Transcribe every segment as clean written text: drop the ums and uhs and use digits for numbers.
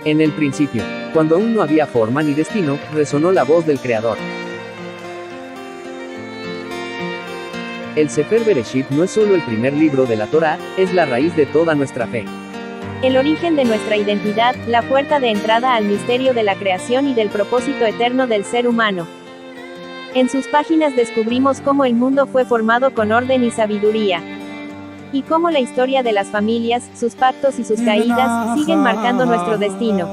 En el principio, cuando aún no había forma ni destino, resonó la voz del Creador. El Sefer Bereshit no es solo el primer libro de la Torá, es la raíz de toda nuestra fe. El origen de nuestra identidad, la puerta de entrada al misterio de la creación y del propósito eterno del ser humano. En sus páginas descubrimos cómo el mundo fue formado con orden y sabiduría. Y cómo la historia de las familias, sus pactos y sus caídas, siguen marcando nuestro destino.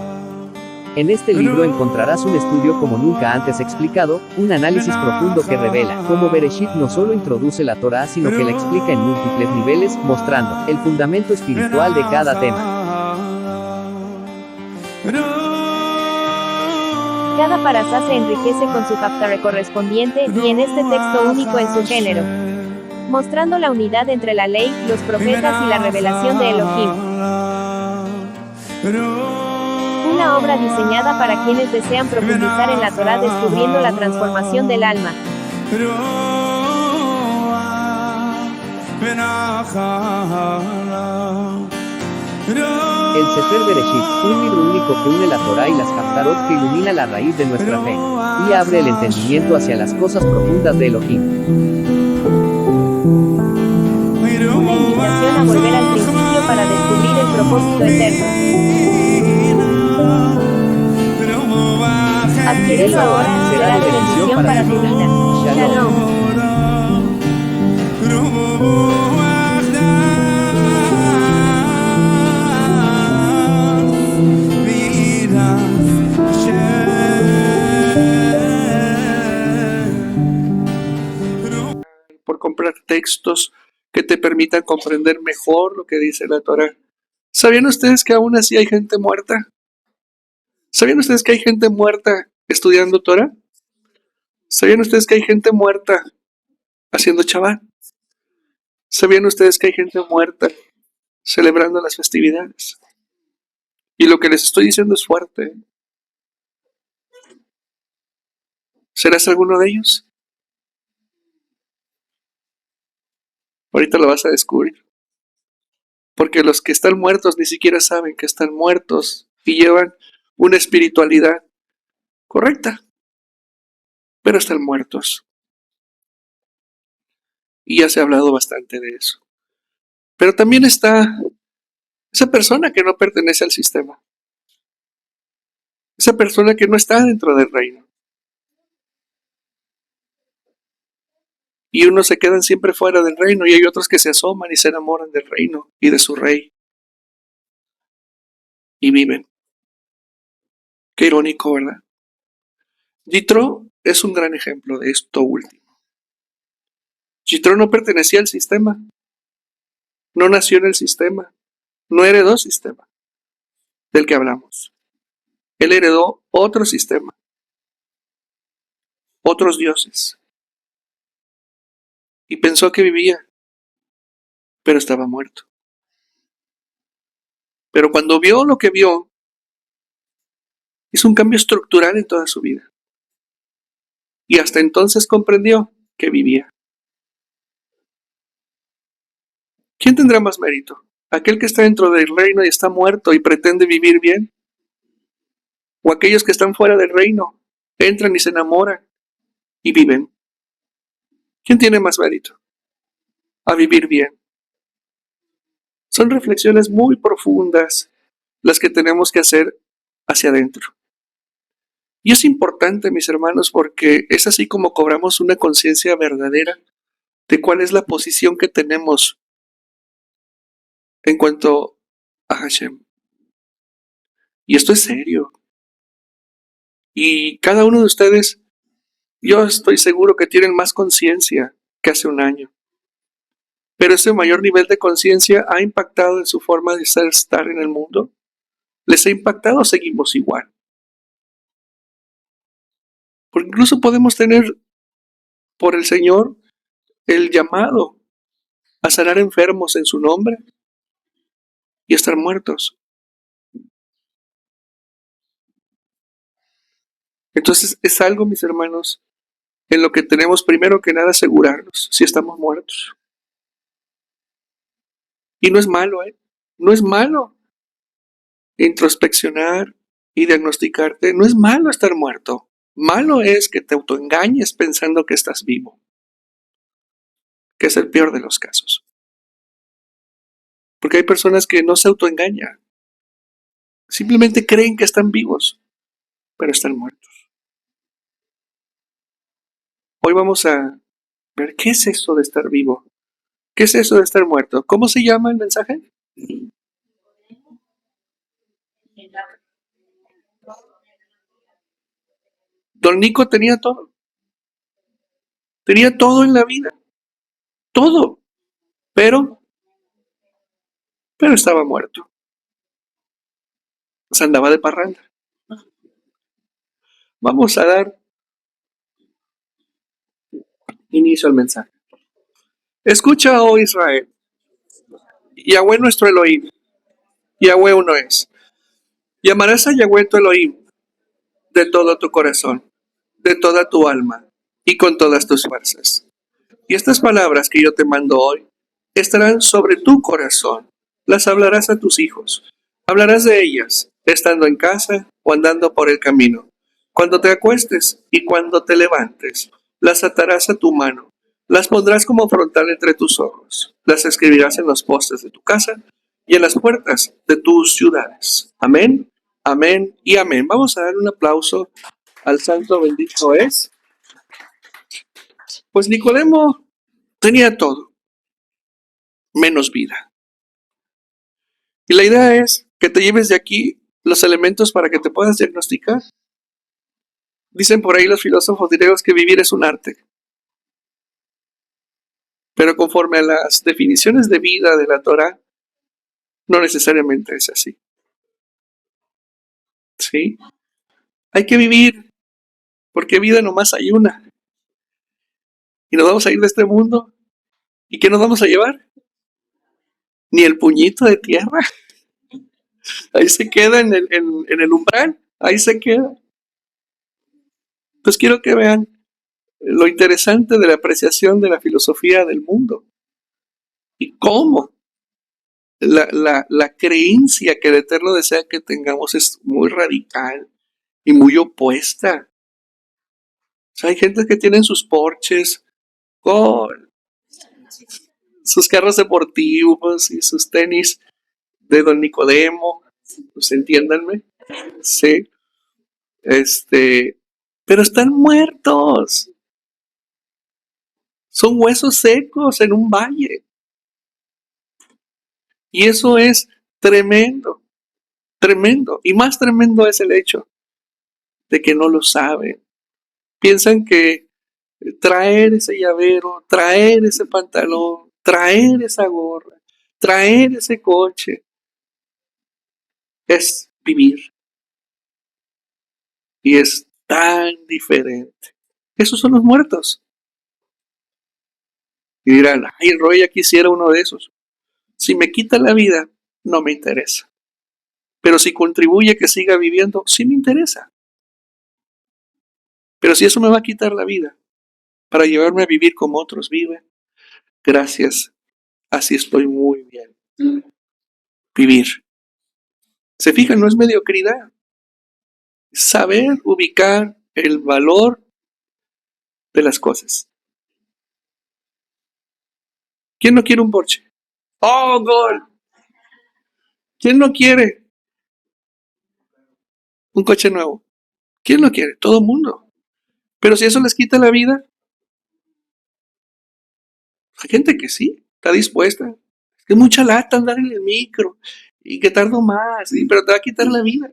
En este libro encontrarás un estudio como nunca antes explicado, un análisis profundo que revela cómo Bereshit no solo introduce la Torá sino que la explica en múltiples niveles, mostrando el fundamento espiritual de cada tema. Cada parasá se enriquece con su haftarah correspondiente, y en este texto único en su género, mostrando la unidad entre la ley, los profetas y la revelación de Elohim. Una obra diseñada para quienes desean profundizar en la Torá descubriendo la transformación del alma. El Sefer Bereshit, un libro único que une la Torá y las Haftarot que ilumina la raíz de nuestra fe, y abre el entendimiento hacia las cosas profundas de Elohim. Una invitación a volver al principio para descubrir el propósito eterno. Adquirirlo ahora será de bendición para tu vida. Shalom. Por comprar textos que te permitan comprender mejor lo que dice la Torá. ¿Sabían ustedes que aún así hay gente muerta? ¿Sabían ustedes que hay gente muerta estudiando Torá? ¿Sabían ustedes que hay gente muerta haciendo Shabbat? ¿Sabían ustedes que hay gente muerta celebrando las festividades? Y lo que les estoy diciendo es fuerte. ¿Serás alguno de ellos? Ahorita lo vas a descubrir. Porque los que están muertos ni siquiera saben que están muertos y llevan una espiritualidad correcta, pero están muertos. Y ya se ha hablado bastante de eso. Pero también está esa persona que no pertenece al sistema. Esa persona que no está dentro del reino. Y unos se quedan siempre fuera del reino y hay otros que se asoman y se enamoran del reino y de su rey. Y viven. Qué irónico, ¿verdad? Yitro es un gran ejemplo de esto último. Yitro no pertenecía al sistema. No nació en el sistema. No heredó sistema del que hablamos. Él heredó otro sistema. Otros dioses. Y pensó que vivía, pero estaba muerto. Pero cuando vio lo que vio, hizo un cambio estructural en toda su vida. Y hasta entonces comprendió que vivía. ¿Quién tendrá más mérito? ¿Aquel que está dentro del reino y está muerto y pretende vivir bien? ¿O aquellos que están fuera del reino, entran y se enamoran y viven? ¿Quién tiene más mérito? A vivir bien. Son reflexiones muy profundas las que tenemos que hacer hacia adentro. Y es importante, mis hermanos, porque es así como cobramos una conciencia verdadera de cuál es la posición que tenemos en cuanto a Hashem. Y esto es serio. Y cada uno de ustedes, yo estoy seguro que tienen más conciencia que hace un año. Pero ese mayor nivel de conciencia ha impactado en su forma de estar en el mundo. ¿Les ha impactado o seguimos igual? Porque incluso podemos tener por el Señor el llamado a sanar enfermos en su nombre y estar muertos. Entonces es algo, mis hermanos, en lo que tenemos primero que nada asegurarnos si estamos muertos. Y no es malo, No es malo introspeccionar, y diagnosticarte. No es malo estar muerto. Malo es que te autoengañes pensando que estás vivo, que es el peor de los casos. Porque hay personas que no se autoengañan. Simplemente creen que están vivos, pero están muertos. Hoy vamos a ver qué es eso de estar vivo. ¿Qué es eso de estar muerto? ¿Cómo se llama el mensaje? Don Nico tenía todo. Tenía todo en la vida. Todo. Pero, pero estaba muerto. Se andaba de parranda. Vamos a dar inicio al mensaje. Escucha, oh Israel. Yahweh nuestro Elohim. Yahweh uno es. Llamarás a Yahweh tu Elohim de todo tu corazón, de toda tu alma y con todas tus fuerzas. Y estas palabras que yo te mando hoy estarán sobre tu corazón. Las hablarás a tus hijos. Hablarás de ellas, estando en casa o andando por el camino. Cuando te acuestes y cuando te levantes, las atarás a tu mano. Las pondrás como frontal entre tus ojos. Las escribirás en los postes de tu casa y en las puertas de tus ciudades. Amén, amén y amén. Vamos a dar un aplauso al santo bendito es. Pues Nicodemo tenía todo, menos vida. Y la idea es que te lleves de aquí los elementos para que te puedas diagnosticar. Dicen por ahí los filósofos griegos que vivir es un arte. Pero conforme a las definiciones de vida de la Torah, no necesariamente es así. ¿Sí? Hay que vivir, porque vida nomás hay una. Y nos vamos a ir de este mundo. ¿Y qué nos vamos a llevar? Ni el puñito de tierra. Ahí se queda en el umbral. Ahí se queda. Pues quiero que vean lo interesante de la apreciación de la filosofía del mundo y cómo la creencia que el Eterno desea que tengamos es muy radical y muy opuesta. O sea, hay gente que tienen sus Porsches, con sus carros deportivos y sus tenis de Don Nicodemo, pues entiéndanme, sí, pero están muertos, son huesos secos en un valle. Y eso es tremendo, tremendo. Y más tremendo es el hecho de que no lo saben. Piensan que traer ese llavero, traer ese pantalón, traer esa gorra, traer ese coche, es vivir. Y es tan diferente. Esos son los muertos. Y dirán, ay, Roy, ya quisiera uno de esos. Si me quita la vida, no me interesa. Pero si contribuye a que siga viviendo, sí me interesa. Pero si eso me va a quitar la vida para llevarme a vivir como otros viven, gracias, así estoy muy bien. Vivir. Se fijan, no es mediocridad. Saber ubicar el valor de las cosas. ¿Quién no quiere un Porsche? ¡Oh, gol! ¿Quién no quiere un coche nuevo? ¿Quién lo quiere? Todo el mundo. Pero si eso les quita la vida, hay gente que sí, está dispuesta. Es mucha lata andar en el micro y que tardo más, pero te va a quitar la vida.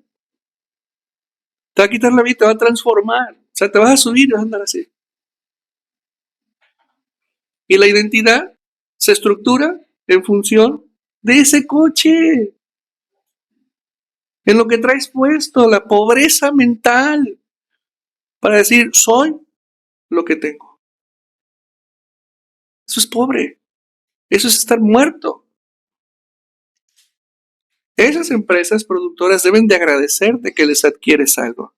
Te va a quitar la vida, te va a transformar. O sea, te vas a subir y vas a andar así. Y la identidad se estructura en función de ese coche, en lo que traes puesto, la pobreza mental, para decir, soy lo que tengo. Eso es pobre, eso es estar muerto. Esas empresas productoras deben de agradecerte que les adquieres algo,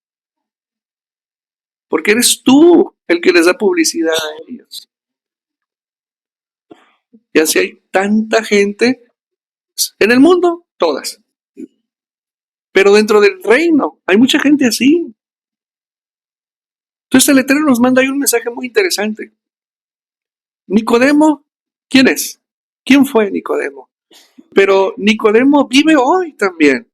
porque eres tú el que les da publicidad a ellos. Y así hay tanta gente en el mundo, todas. pero dentro del reino hay mucha gente así. Entonces el Eterno nos manda ahí un mensaje muy interesante. Nicodemo, ¿quién es? ¿Quién fue Nicodemo? Pero Nicodemo vive hoy también.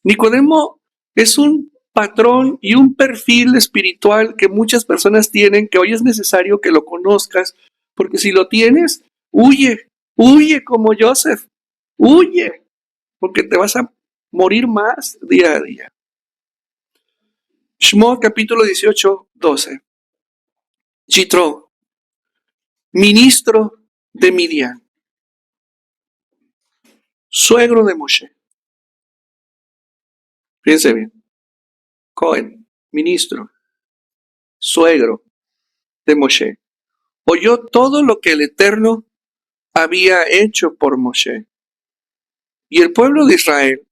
Nicodemo es un patrón y un perfil espiritual que muchas personas tienen, que hoy es necesario que lo conozcas, porque si lo tienes, huye como Joseph, huye, porque te vas a morir más día a día. Shmot capítulo 18, 12. Yitro, ministro de Midian, suegro de Moshe. Fíjense bien. Cohen, ministro, suegro de Moshe, oyó todo lo que el Eterno había hecho por Moshe. Y el pueblo de Israel,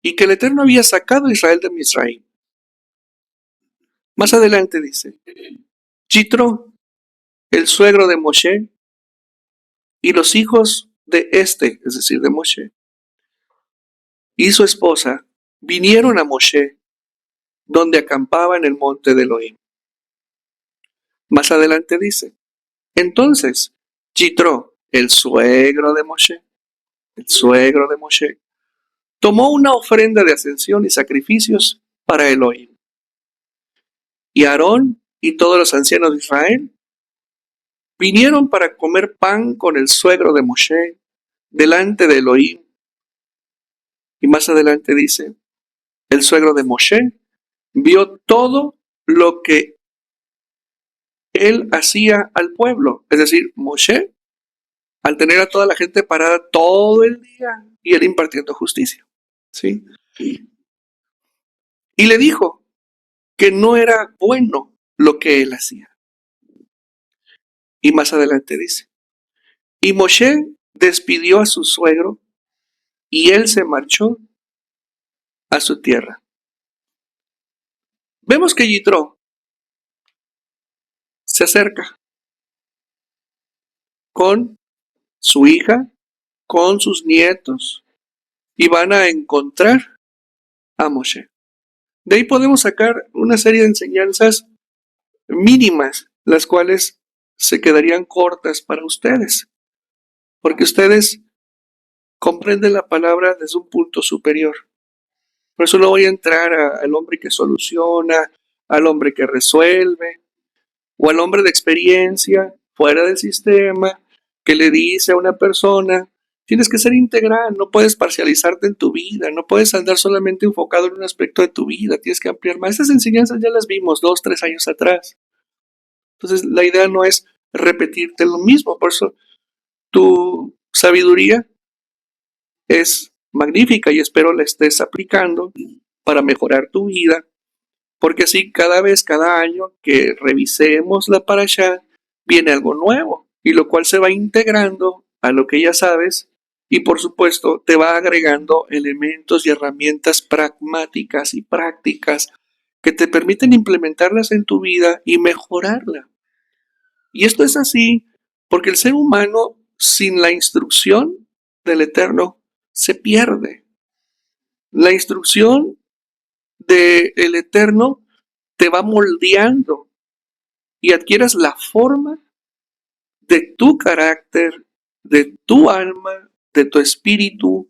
y que el Eterno había sacado a Israel de Misraim. Más adelante dice, Yitro, el suegro de Moshe, y los hijos de este, es decir, de Moshe, y su esposa, vinieron a Moshe, donde acampaba en el monte de Elohim. Más adelante dice, entonces, Yitro, el suegro de Moshe, tomó una ofrenda de ascensión y sacrificios para Elohim. Y Aarón y todos los ancianos de Israel vinieron para comer pan con el suegro de Moshe delante de Elohim. Y más adelante dice, el suegro de Moshe vio todo lo que él hacía al pueblo. Es decir, Moshe, al tener a toda la gente parada todo el día y él impartiendo justicia. ¿Sí? Y le dijo que no era bueno lo que él hacía. Y más adelante dice, y Moshe despidió a su suegro y él se marchó a su tierra. Vemos que Yitro se acerca con su hija, con sus nietos, y van a encontrar a Moshe. De ahí podemos sacar una serie de enseñanzas mínimas, las cuales se quedarían cortas para ustedes, porque ustedes comprenden la palabra desde un punto superior. Por eso no voy a entrar al hombre que soluciona, al hombre que resuelve, o al hombre de experiencia fuera del sistema que le dice a una persona, tienes que ser integral, no puedes parcializarte en tu vida, no puedes andar solamente enfocado en un aspecto de tu vida, tienes que ampliar más. Esas enseñanzas ya las vimos 2, 3 años atrás. Entonces la idea no es repetirte lo mismo, por eso tu sabiduría es magnífica y espero la estés aplicando para mejorar tu vida, porque así cada vez, cada año que revisemos la parashá, viene algo nuevo, y lo cual se va integrando a lo que ya sabes, y por supuesto te va agregando elementos y herramientas pragmáticas y prácticas que te permiten implementarlas en tu vida y mejorarla. Y esto es así porque el ser humano sin la instrucción del Eterno se pierde. La instrucción del Eterno te va moldeando y adquieres la forma de tu carácter, de tu alma, de tu espíritu,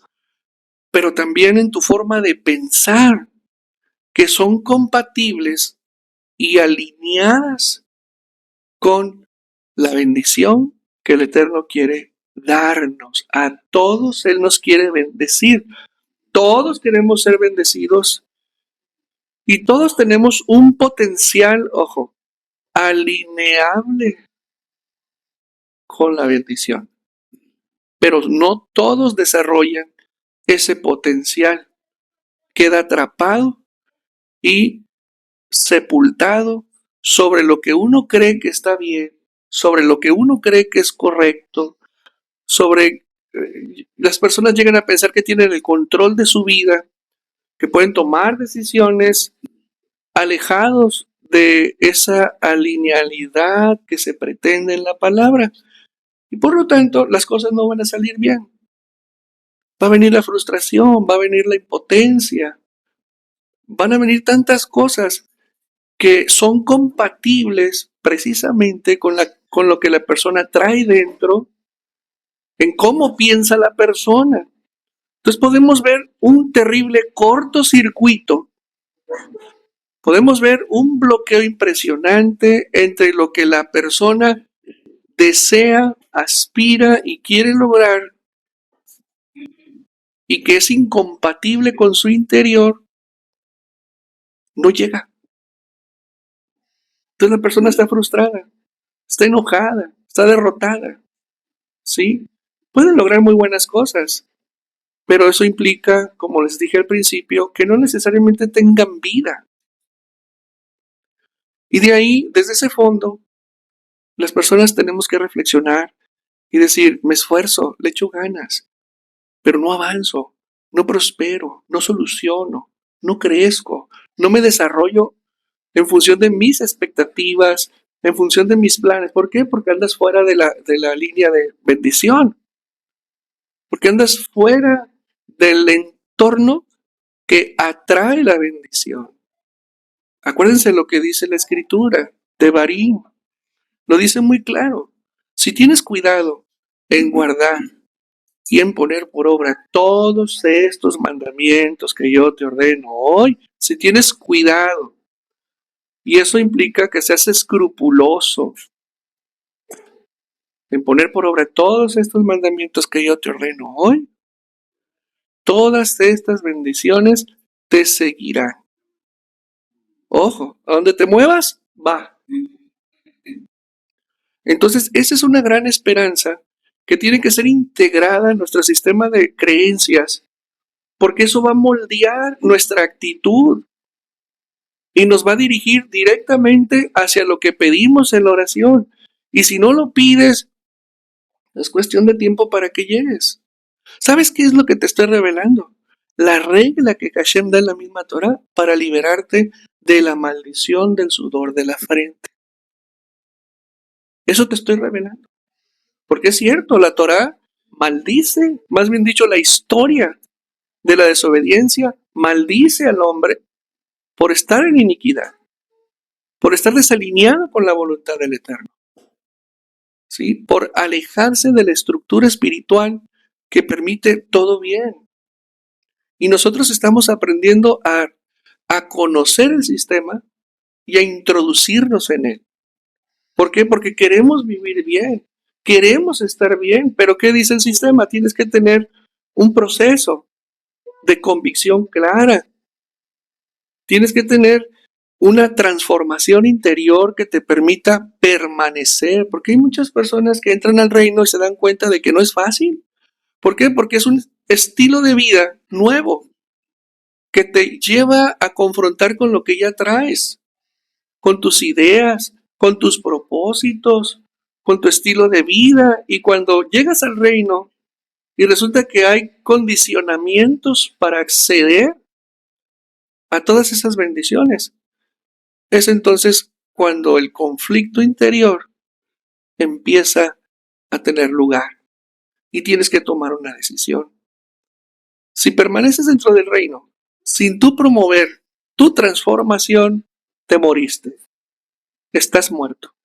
pero también en tu forma de pensar, que son compatibles y alineadas con la bendición que el Eterno quiere darnos. A todos Él nos quiere bendecir. Todos queremos ser bendecidos y todos tenemos un potencial, ojo, alineable con la bendición. Pero no todos desarrollan ese potencial. Queda atrapado y sepultado sobre lo que uno cree que está bien, sobre lo que uno cree que es correcto, las personas llegan a pensar que tienen el control de su vida, que pueden tomar decisiones alejados de esa alinealidad que se pretende en la palabra. Y por lo tanto, las cosas no van a salir bien. Va a venir la frustración, va a venir la impotencia, van a venir tantas cosas que son compatibles precisamente con lo que la persona trae dentro, en cómo piensa la persona. Entonces podemos ver un terrible cortocircuito, podemos ver un bloqueo impresionante entre lo que la persona desea, aspira y quiere lograr y que es incompatible con su interior, no llega. Entonces la persona está frustrada, está enojada, está derrotada, ¿sí? Pueden lograr muy buenas cosas, pero eso implica, como les dije al principio, que no necesariamente tengan vida. Y de ahí, desde ese fondo, las personas tenemos que reflexionar y decir, me esfuerzo, le echo ganas, pero no avanzo, no prospero, no soluciono, no crezco, no me desarrollo en función de mis expectativas, en función de mis planes. ¿Por qué? Porque andas fuera de la línea de bendición, porque andas fuera del entorno que atrae la bendición. Acuérdense lo que dice la escritura de Barín, lo dice muy claro. Si tienes cuidado en guardar y en poner por obra todos estos mandamientos que yo te ordeno hoy, si tienes cuidado, y eso implica que seas escrupuloso en poner por obra todos estos mandamientos que yo te ordeno hoy, todas estas bendiciones te seguirán. Ojo, a donde te muevas, va. Entonces, esa es una gran esperanza que tiene que ser integrada en nuestro sistema de creencias, porque eso va a moldear nuestra actitud y nos va a dirigir directamente hacia lo que pedimos en la oración. Y si no lo pides, es cuestión de tiempo para que llegues. ¿Sabes qué es lo que te estoy revelando? La regla que Hashem da en la misma Torah para liberarte de la maldición del sudor de la frente. Eso te estoy revelando. Porque es cierto, la Torah maldice, más bien dicho, la historia de la desobediencia maldice al hombre por estar en iniquidad, por estar desalineado con la voluntad del Eterno, ¿sí? Por alejarse de la estructura espiritual que permite todo bien. Y nosotros estamos aprendiendo a conocer el sistema y a introducirnos en él. ¿Por qué? Porque queremos vivir bien, queremos estar bien, pero ¿qué dice el sistema? Tienes que tener un proceso de convicción clara. Tienes que tener una transformación interior que te permita permanecer, porque hay muchas personas que entran al reino y se dan cuenta de que no es fácil. ¿Por qué? Porque es un estilo de vida nuevo que te lleva a confrontar con lo que ya traes, con tus ideas, con tus propósitos, con tu estilo de vida. Y cuando llegas al reino y resulta que hay condicionamientos para acceder a todas esas bendiciones, es entonces cuando el conflicto interior empieza a tener lugar y tienes que tomar una decisión. Si permaneces dentro del reino sin tú promover tu transformación, te moriste. Estás muerto.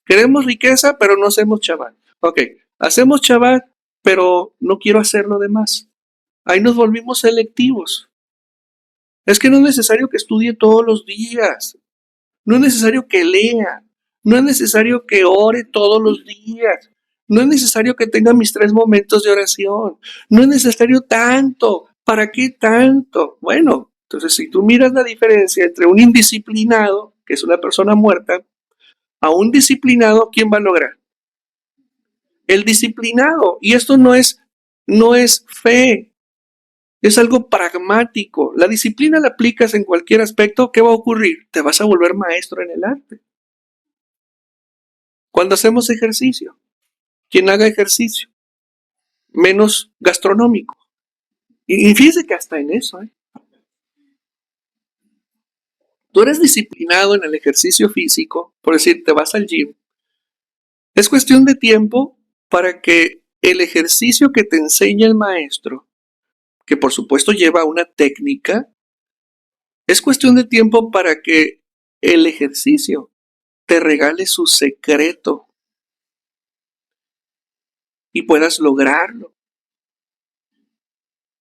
Queremos riqueza, pero no hacemos Shabbat. Ok, hacemos Shabbat, pero no quiero hacer lo demás. Ahí nos volvimos selectivos. Es que no es necesario que estudie todos los días. No es necesario que lea. No es necesario que ore todos los días. No es necesario que tenga mis 3 momentos de oración. No es necesario tanto. ¿Para qué tanto? Bueno, entonces si tú miras la diferencia entre un indisciplinado, que es una persona muerta, a un disciplinado, ¿quién va a lograr? El disciplinado. Y esto no es fe, es algo pragmático. La disciplina la aplicas en cualquier aspecto. ¿Qué va a ocurrir? Te vas a volver maestro en el arte. Cuando hacemos ejercicio, quien haga ejercicio, menos gastronómico. Y fíjese que hasta en eso, tú eres disciplinado en el ejercicio físico, por decir, te vas al gym. Es cuestión de tiempo para que el ejercicio que te enseña el maestro, que por supuesto lleva una técnica, es cuestión de tiempo para que el ejercicio te regale su secreto y puedas lograrlo.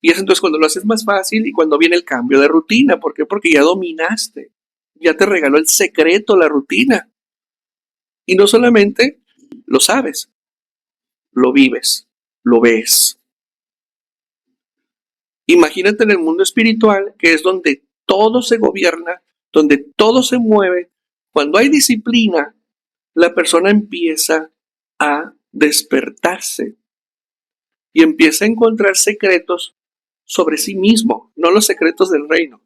Y es entonces cuando lo haces más fácil y cuando viene el cambio de rutina. ¿Por qué? Porque ya dominaste, ya te regaló el secreto, la rutina. Y no solamente lo sabes, lo vives, lo ves. Imagínate en el mundo espiritual, que es donde todo se gobierna, donde todo se mueve. Cuando hay disciplina, la persona empieza a despertarse y empieza a encontrar secretos sobre sí mismo, no los secretos del reino,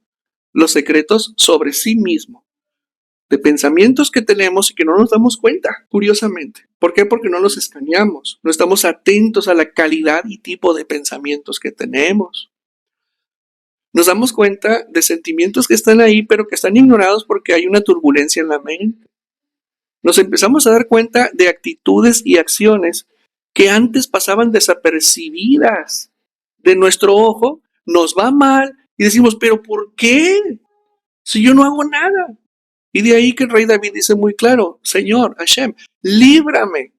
los secretos sobre sí mismo, de pensamientos que tenemos y que no nos damos cuenta, curiosamente. ¿Por qué? Porque no los escaneamos, no estamos atentos a la calidad y tipo de pensamientos que tenemos. Nos damos cuenta de sentimientos que están ahí, pero que están ignorados porque hay una turbulencia en la mente. Nos empezamos a dar cuenta de actitudes y acciones que antes pasaban desapercibidas de nuestro ojo, nos va mal y decimos, pero ¿por qué? Si yo no hago nada. Y de ahí que el rey David dice muy claro, Señor, Hashem, líbrame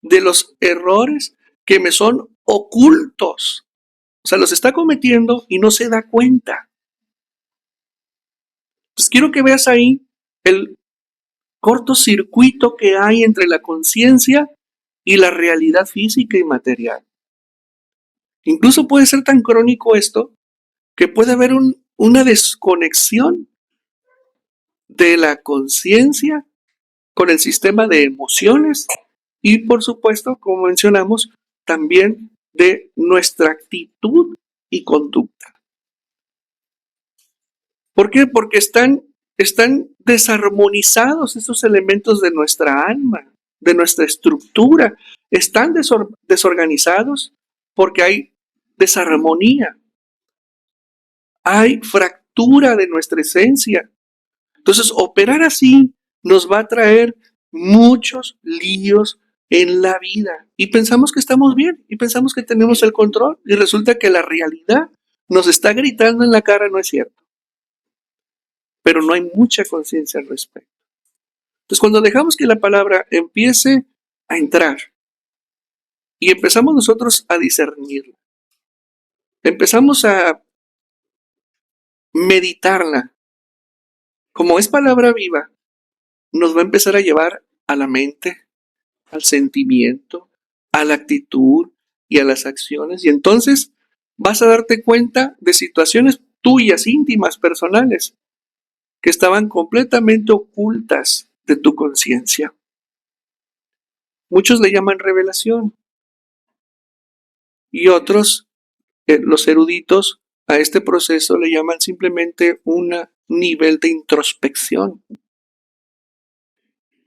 de los errores que me son ocultos. O sea, los está cometiendo y no se da cuenta. Entonces quiero que veas ahí el cortocircuito que hay entre la conciencia y la realidad física y material. Incluso puede ser tan crónico esto que puede haber una desconexión de la conciencia con el sistema de emociones y, por supuesto, como mencionamos, también de nuestra actitud y conducta. ¿Por qué? Porque están desarmonizados esos elementos de nuestra alma, de nuestra estructura. Están desorganizados porque hay desarmonía. Hay fractura de nuestra esencia. Entonces, operar así nos va a traer muchos líos en la vida. Y pensamos que estamos bien, y pensamos que tenemos el control, y resulta que la realidad nos está gritando en la cara, no es cierto. Pero no hay mucha conciencia al respecto. Entonces, cuando dejamos que la palabra empiece a entrar, y empezamos nosotros a discernirla, empezamos a meditarla, como es palabra viva, nos va a empezar a llevar a la mente, al sentimiento, a la actitud y a las acciones. Y entonces vas a darte cuenta de situaciones tuyas, íntimas, personales, que estaban completamente ocultas de tu conciencia. Muchos le llaman revelación y otros, los eruditos, a este proceso le llaman simplemente un nivel de introspección.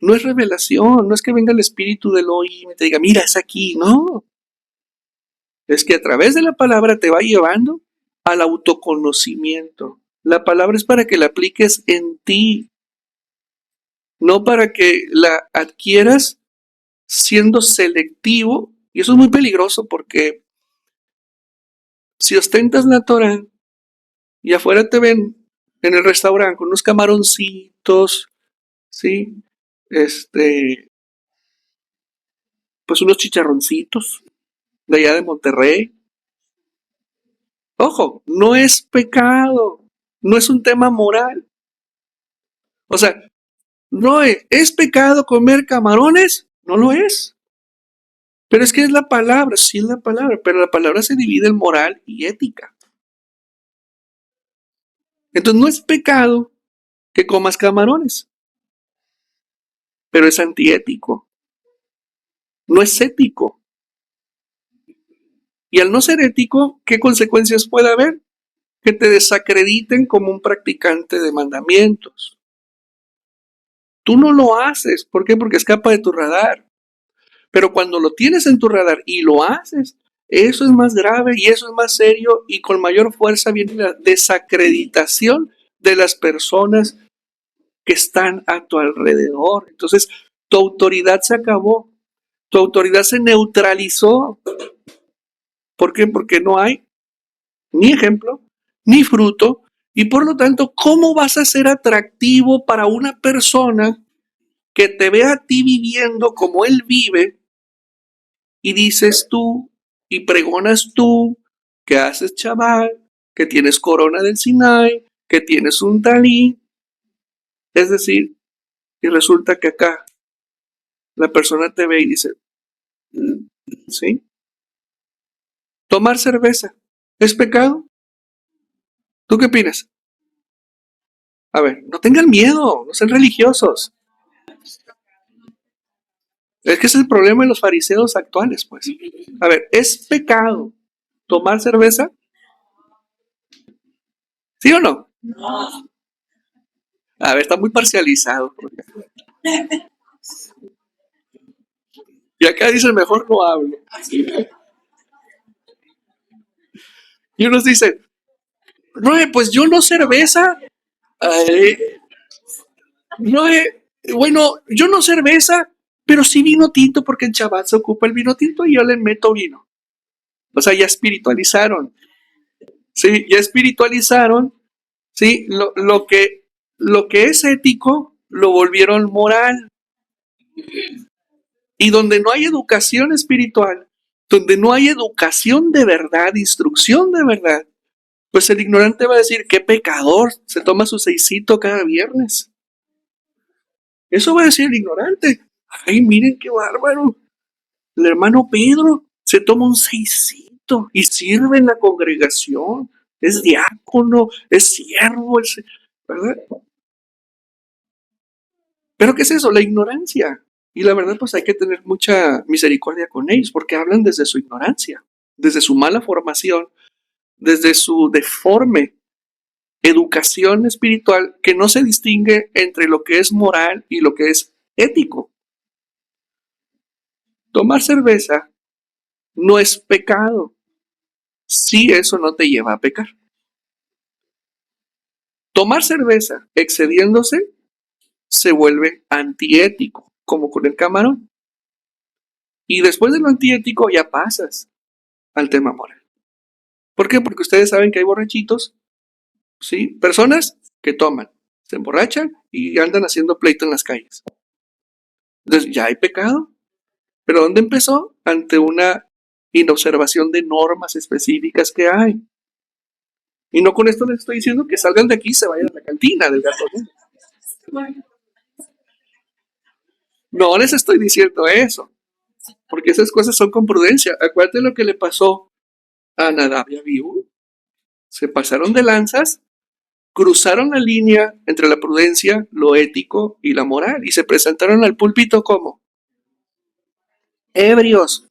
No es revelación, no es que venga el espíritu del Elohim y te diga, mira, es aquí, no. Es que a través de la palabra te va llevando al autoconocimiento. La palabra es para que la apliques en ti, no para que la adquieras siendo selectivo. Y eso es muy peligroso porque si ostentas la Torah y afuera te ven en el restaurante con unos camaroncitos, ¿sí? Pues unos chicharroncitos de allá de Monterrey. Ojo, no es pecado, no es un tema moral. O sea, no es pecado comer camarones, no lo es. Pero es que es la palabra, sí es la palabra, pero la palabra se divide en moral y ética. Entonces no es pecado que comas camarones, pero es antiético, no es ético. Y al no ser ético, ¿qué consecuencias puede haber? Que te desacrediten como un practicante de mandamientos. Tú no lo haces, ¿por qué? Porque escapa de tu radar. Pero cuando lo tienes en tu radar y lo haces, eso es más grave y eso es más serio y con mayor fuerza viene la desacreditación de las personas que están a tu alrededor. Entonces, tu autoridad se acabó. Tu autoridad se neutralizó. ¿Por qué? Porque no hay ni ejemplo, ni fruto, y por lo tanto, ¿cómo vas a ser atractivo para una persona que te ve a ti viviendo como él vive y dices tú y pregonas tú que haces chaval, que tienes corona del Sinai, que tienes un talí? Es decir, y resulta que acá la persona te ve y dice, ¿sí? Tomar cerveza, ¿es pecado? ¿Tú qué opinas? A ver, no tengan miedo, no sean religiosos. Es que ese es el problema de los fariseos actuales, pues. A ver, ¿es pecado tomar cerveza? ¿Sí o no? A ver, está muy parcializado. Y acá dicen, mejor no hablo. Y unos dicen, no, pues yo no cerveza. Ay, no, bueno, yo no cerveza, pero sí vino tinto porque el chaval se ocupa el vino tinto y yo le meto vino. O sea, ya espiritualizaron. Sí, ya espiritualizaron. Sí, lo que es ético lo volvieron moral. Y donde no hay educación espiritual, donde no hay educación de verdad, instrucción de verdad, pues el ignorante va a decir, qué pecador, se toma su seisito cada viernes. Eso va a decir el ignorante. Ay, miren qué bárbaro. El hermano Pedro se toma un seisito y sirve en la congregación. Es diácono, es siervo, ¿verdad? Pero ¿qué es eso? La ignorancia. Y la verdad, pues hay que tener mucha misericordia con ellos, porque hablan desde su ignorancia, desde su mala formación, desde su deforme educación espiritual, que no se distingue entre lo que es moral y lo que es ético. Tomar cerveza no es pecado, si eso no te lleva a pecar. Tomar cerveza excediéndose se vuelve antiético, como con el camarón. Y después de lo antiético ya pasas al tema moral. ¿Por qué? Porque ustedes saben que hay borrachitos, ¿sí? Personas que toman, se emborrachan y andan haciendo pleito en las calles. Entonces ya hay pecado. ¿Pero dónde empezó? Ante una inobservación de normas específicas que hay. Y no con esto les estoy diciendo que salgan de aquí y se vayan a la cantina del gato. No les estoy diciendo eso, porque esas cosas son con prudencia. Acuérdate lo que le pasó a Nadab y Abiú. Se pasaron de lanzas, cruzaron la línea entre la prudencia, lo ético y la moral y se presentaron al púlpito como ebrios.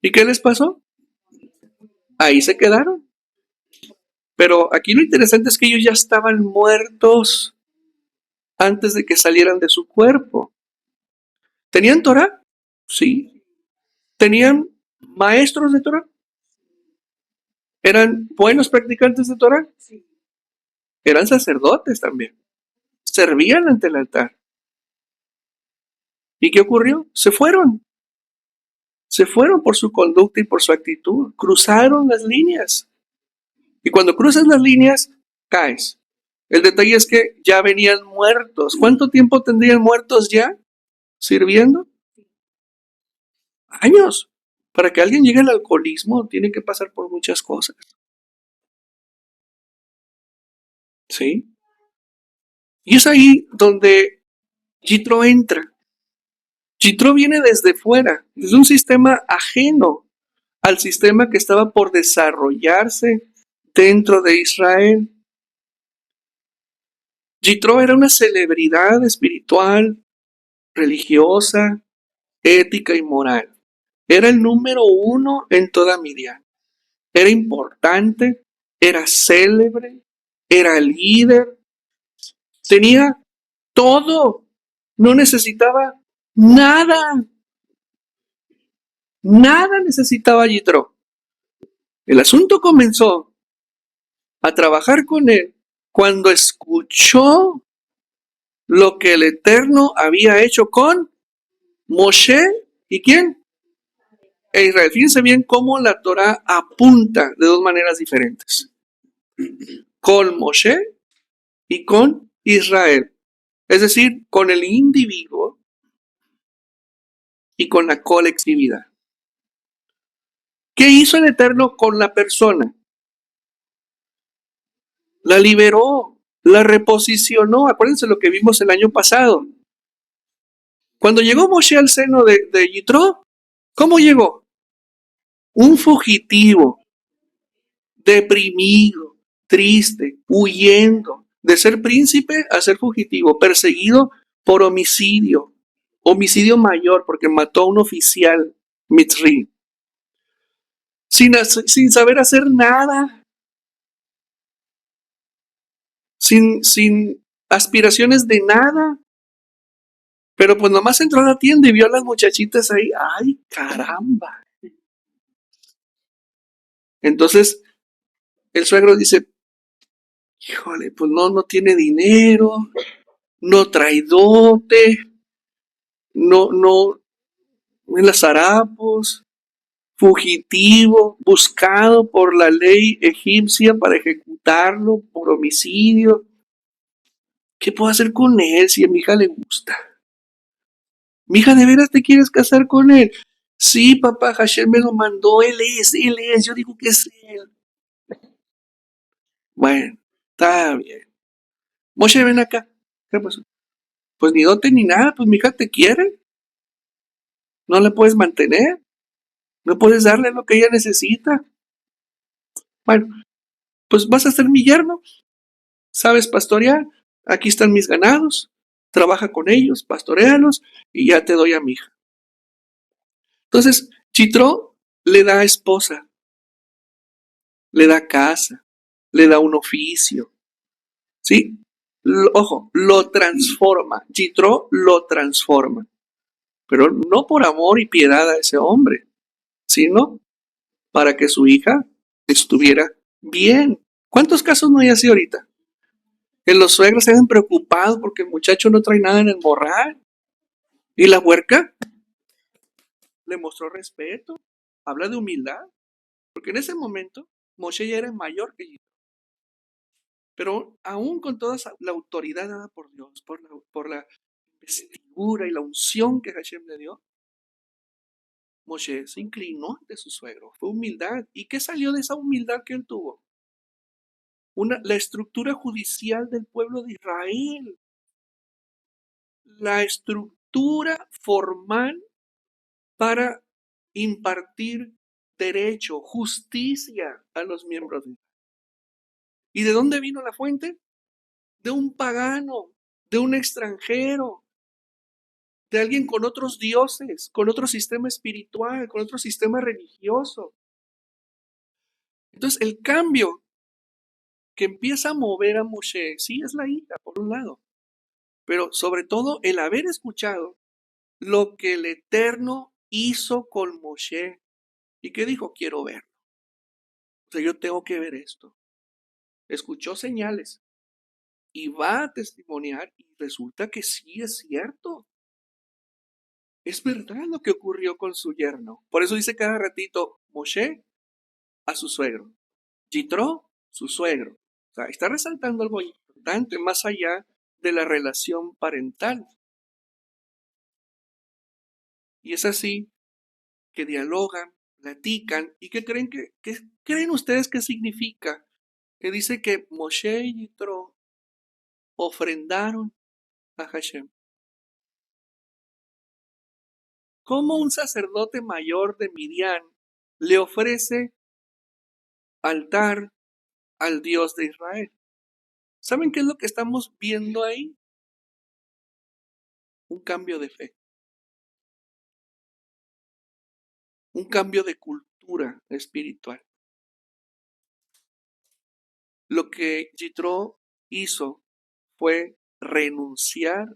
¿Y qué les pasó? Ahí se quedaron. Pero aquí lo interesante es que ellos ya estaban muertos antes de que salieran de su cuerpo. ¿Tenían Torah? Sí. ¿Tenían maestros de Torah? ¿Eran buenos practicantes de Torah? Sí. Eran sacerdotes también. Servían ante el altar. ¿Y qué ocurrió? Se fueron. Se fueron por su conducta y por su actitud. Cruzaron las líneas. Y cuando cruzas las líneas, caes. El detalle es que ya venían muertos. ¿Cuánto tiempo tendrían muertos ya sirviendo? Años. Para que alguien llegue al alcoholismo, tiene que pasar por muchas cosas. ¿Sí? Y es ahí donde Yitro entra. Yitro viene desde fuera, desde un sistema ajeno al sistema que estaba por desarrollarse dentro de Israel. Yitro era una celebridad espiritual, religiosa, ética y moral. Era el número uno en toda Midian. Era importante, era célebre, era líder, tenía todo, no necesitaba nada, nada necesitaba Yitro. El asunto comenzó a trabajar con él cuando escuchó lo que el Eterno había hecho con Moshe. ¿Y quién? e Israel. Fíjense bien cómo la Torah apunta de dos maneras diferentes. Con Moshe y con Israel. Es decir, con el individuo y con la colectividad. ¿Qué hizo el Eterno con la persona? La liberó, la reposicionó. Acuérdense lo que vimos el año pasado. Cuando llegó Moshe al seno de Yitro, ¿cómo llegó? Un fugitivo, deprimido, triste, huyendo, de ser príncipe a ser fugitivo, perseguido por homicidio mayor, porque mató a un oficial mitzri, sin saber hacer nada, sin aspiraciones de nada. Pero pues nomás entró a la tienda y vio a las muchachitas ahí. ¡Ay, caramba! Entonces el suegro dice, híjole, pues no tiene dinero, no trae dote, no, en las harapos, fugitivo, buscado por la ley egipcia para ejecutarlo por homicidio. ¿Qué puedo hacer con él si a mi hija le gusta? Mi hija, ¿de veras te quieres casar con él? Sí, papá, Hashem me lo mandó, él es, yo digo que es él. Bueno, está bien. Moshe, ven acá. ¿Qué pasó? Pues ni dote ni nada, pues mi hija te quiere. No la puedes mantener, no puedes darle lo que ella necesita. Bueno, pues vas a ser mi yerno, sabes pastorear, aquí están mis ganados, trabaja con ellos, pastoréalos y ya te doy a mi hija. Entonces, Chitro le da esposa, le da casa, le da un oficio, ¿sí? Ojo, lo transforma, Chitro lo transforma, pero no por amor y piedad a ese hombre, sino para que su hija estuviera bien. ¿Cuántos casos no hay así ahorita? Que los suegros se ven preocupados porque el muchacho no trae nada en el morral. Y la huerca le mostró respeto, habla de humildad, porque en ese momento Moshe ya era mayor que yo. Pero aún con toda la autoridad dada por Dios, por la vestidura y la unción que Hashem le dio, Moshe se inclinó ante su suegro, fue humildad. ¿Y qué salió de esa humildad que él tuvo? La estructura judicial del pueblo de Israel, la estructura formal para impartir derecho, justicia a los miembros de Israel. ¿Y de dónde vino la fuente? De un pagano, de un extranjero, de alguien con otros dioses, con otro sistema espiritual, con otro sistema religioso. Entonces, el cambio que empieza a mover a Moshe, sí es la ira, por un lado, pero sobre todo el haber escuchado lo que el Eterno hizo con Moshe. ¿Y qué dijo? Quiero verlo. O sea, yo tengo que ver esto. Escuchó señales y va a testimoniar y resulta que sí es cierto. Es verdad lo que ocurrió con su yerno. Por eso dice cada ratito Moshe a su suegro, Yitro, su suegro. O sea, está resaltando algo importante más allá de la relación parental. Y es así que dialogan, platican y ¿qué creen ustedes que significa? Que dice que Moshe y Yitro ofrendaron a Hashem. ¿Cómo un sacerdote mayor de Midian le ofrece altar al Dios de Israel? ¿Saben qué es lo que estamos viendo ahí? Un cambio de fe, un cambio de cultura espiritual. Lo que Yitro hizo fue renunciar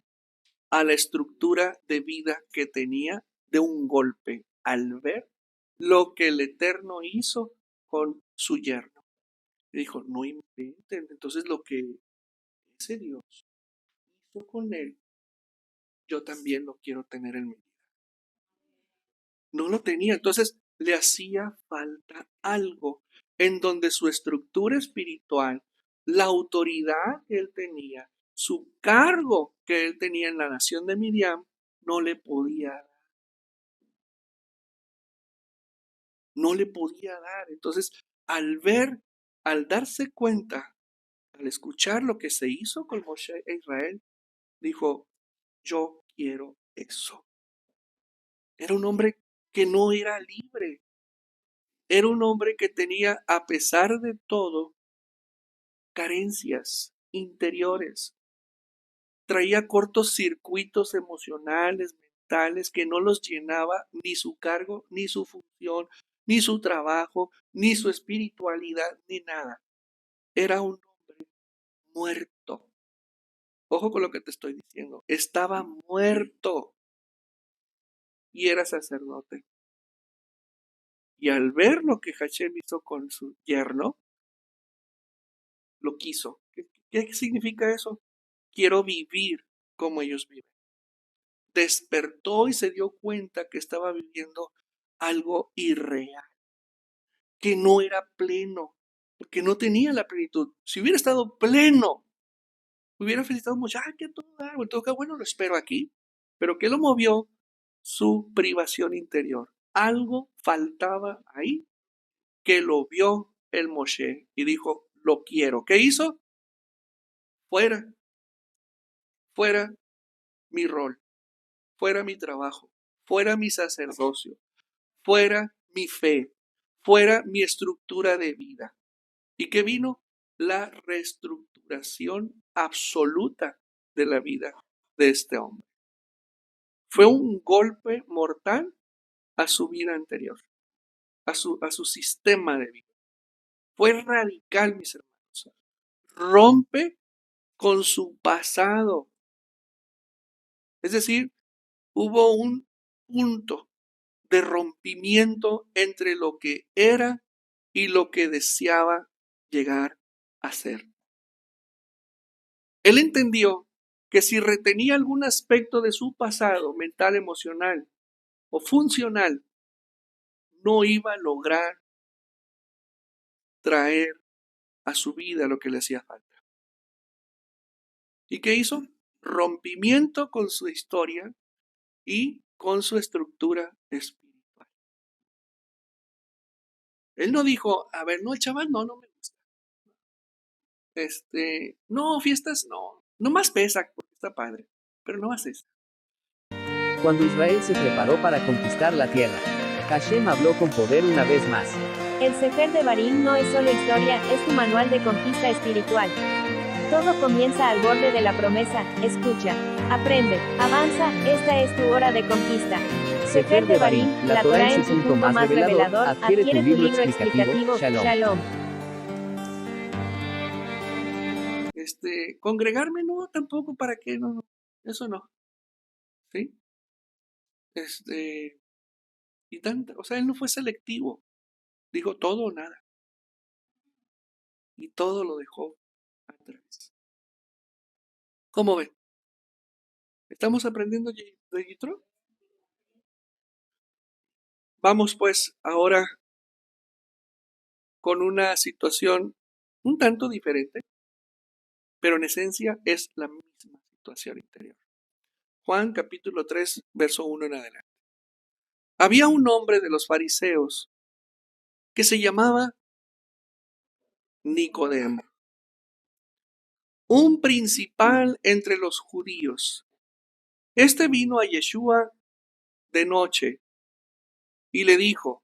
a la estructura de vida que tenía de un golpe al ver lo que el Eterno hizo con su yerno. Y dijo, no inventen, entonces lo que ese Dios hizo con él, yo también lo quiero tener en mi vida. No lo tenía, entonces le hacía falta algo en donde su estructura espiritual, la autoridad que él tenía, su cargo que él tenía en la nación de Midian, no le podía dar. No le podía dar. Entonces, al ver, al darse cuenta, al escuchar lo que se hizo con Moshe e Israel, dijo, yo quiero eso. Era un hombre que no era libre. Era un hombre que tenía, a pesar de todo, carencias interiores. Traía cortos circuitos emocionales, mentales, que no los llenaba ni su cargo, ni su función, ni su trabajo, ni su espiritualidad, ni nada. Era un hombre muerto. Ojo con lo que te estoy diciendo. Estaba muerto y era sacerdote. Y al ver lo que Hashem hizo con su yerno, lo quiso. ¿Qué significa eso? Quiero vivir como ellos viven. Despertó y se dio cuenta que estaba viviendo algo irreal, que no era pleno, porque no tenía la plenitud. Si hubiera estado pleno, hubiera felicitado mucho, que todo da, entonces, bueno, lo espero aquí. Pero ¿qué lo movió? Su privación interior. Algo faltaba ahí, que lo vio el Moshe y dijo, lo quiero. ¿Qué hizo? Fuera, fuera mi rol, fuera mi trabajo, fuera mi sacerdocio, fuera mi fe, fuera mi estructura de vida. ¿Y qué vino? La reestructuración absoluta de la vida de este hombre. Fue un golpe mortal a su vida anterior, a su sistema de vida. Fue radical, mis hermanos. Rompe con su pasado. Es decir, hubo un punto de rompimiento entre lo que era y lo que deseaba llegar a ser. Él entendió que si retenía algún aspecto de su pasado mental, emocional o funcional, no iba a lograr traer a su vida lo que le hacía falta. ¿Y qué hizo? Rompimiento con su historia y con su estructura espiritual. Él no dijo, a ver, no, el chaval no me gusta. No, fiestas no más pesa porque está padre, pero no más eso. Cuando Israel se preparó para conquistar la tierra, Hashem habló con poder una vez más. El Sefer de Barim no es solo historia, es tu manual de conquista espiritual. Todo comienza al borde de la promesa, escucha, aprende, avanza, esta es tu hora de conquista. Sefer de Barim, la Torah en su punto más revelador, adquiere tu libro explicativo, Shalom. Congregarme no, tampoco, ¿para qué? No, eso no. ¿Sí? Y tanto, o sea, él no fue selectivo. Dijo todo o nada. Y todo lo dejó atrás. ¿Cómo ven? ¿Estamos aprendiendo de Yitro? Vamos pues ahora con una situación un tanto diferente, pero en esencia es la misma situación interior. Juan capítulo 3, verso 1 en adelante. Había un hombre de los fariseos que se llamaba Nicodemo, un principal entre los judíos. Este vino a Yeshua de noche y le dijo,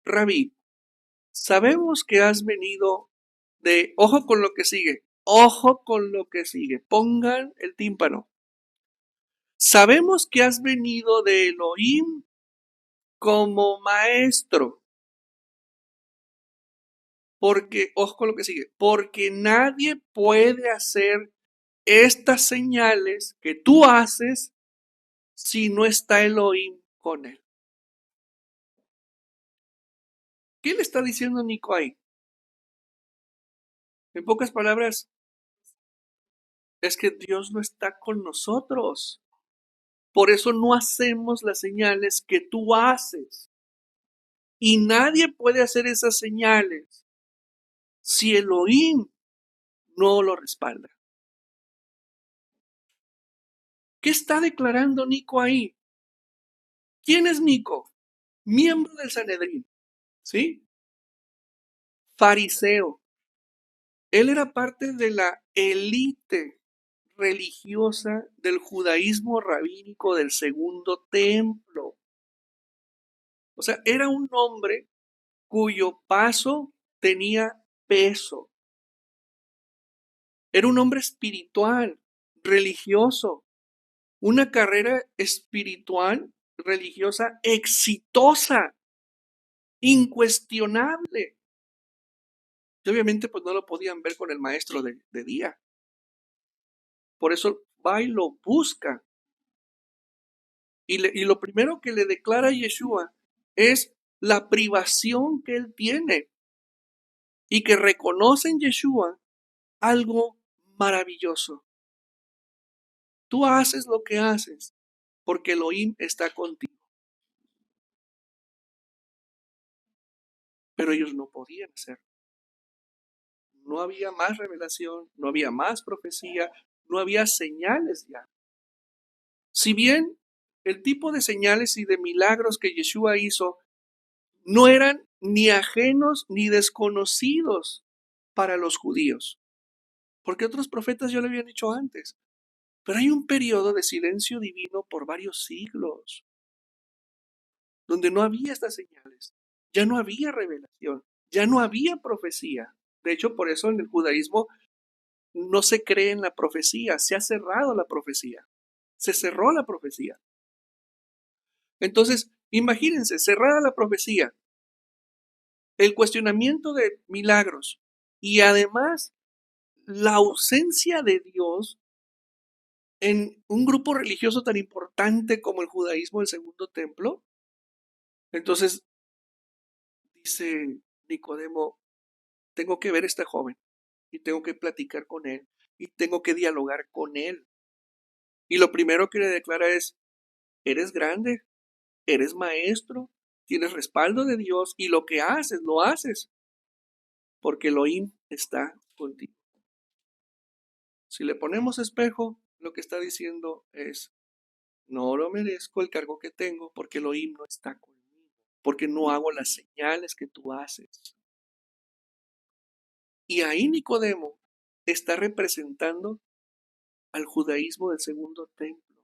Rabí, sabemos que has venido ojo con lo que sigue, pongan el tímpano. Sabemos que has venido de Elohim como maestro. Porque, ojo con lo que sigue, porque nadie puede hacer estas señales que tú haces si no está Elohim con él. ¿Qué le está diciendo Nico ahí? En pocas palabras, es que Dios no está con nosotros. Por eso no hacemos las señales que tú haces. Y nadie puede hacer esas señales si Elohim no lo respalda. ¿Qué está declarando Nico ahí? ¿Quién es Nico? Miembro del Sanedrín, ¿sí? Fariseo. Él era parte de la élite religiosa del judaísmo rabínico del segundo templo. O sea, era un hombre cuyo paso tenía peso. Era un hombre espiritual, religioso, una carrera espiritual, religiosa exitosa, incuestionable. Y obviamente pues no lo podían ver con el maestro de día. Por eso va y lo busca. Y lo primero que le declara a Yeshua es la privación que él tiene y que reconoce en Yeshua algo maravilloso. Tú haces lo que haces porque Elohim está contigo. Pero ellos no podían hacerlo. No había más revelación, no había más profecía, no había señales ya. Si bien el tipo de señales y de milagros que Yeshua hizo no eran ni ajenos ni desconocidos para los judíos, porque otros profetas ya lo habían hecho antes. Pero hay un periodo de silencio divino por varios siglos, donde no había estas señales, ya no había revelación, ya no había profecía. De hecho, por eso en el judaísmo no se cree en la profecía, se ha cerrado la profecía, se cerró la profecía. Entonces, imagínense, cerrada la profecía, el cuestionamiento de milagros y además la ausencia de Dios en un grupo religioso tan importante como el judaísmo del segundo templo. Entonces dice Nicodemo, tengo que ver a este joven y tengo que platicar con él y tengo que dialogar con él. Y lo primero que le declara es, eres grande, eres maestro, tienes respaldo de Dios y lo que haces, lo haces porque Elohim está contigo. Si le ponemos espejo, lo que está diciendo es, no lo merezco el cargo que tengo porque Elohim no está conmigo, porque no hago las señales que tú haces. Y ahí Nicodemo está representando al judaísmo del segundo templo,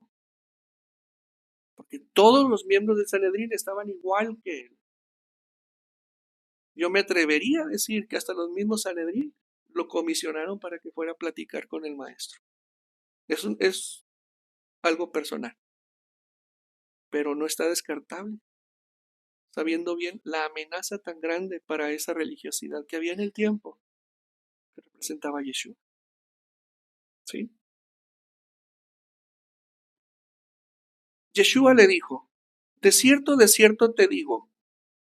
porque todos los miembros del Sanedrín estaban igual que él. Yo me atrevería a decir que hasta los mismos Sanedrín lo comisionaron para que fuera a platicar con el maestro. Es algo personal, pero no está descartable, sabiendo bien la amenaza tan grande para esa religiosidad que había en el tiempo que representaba a Yeshua. ¿Sí? Yeshua le dijo, de cierto te digo,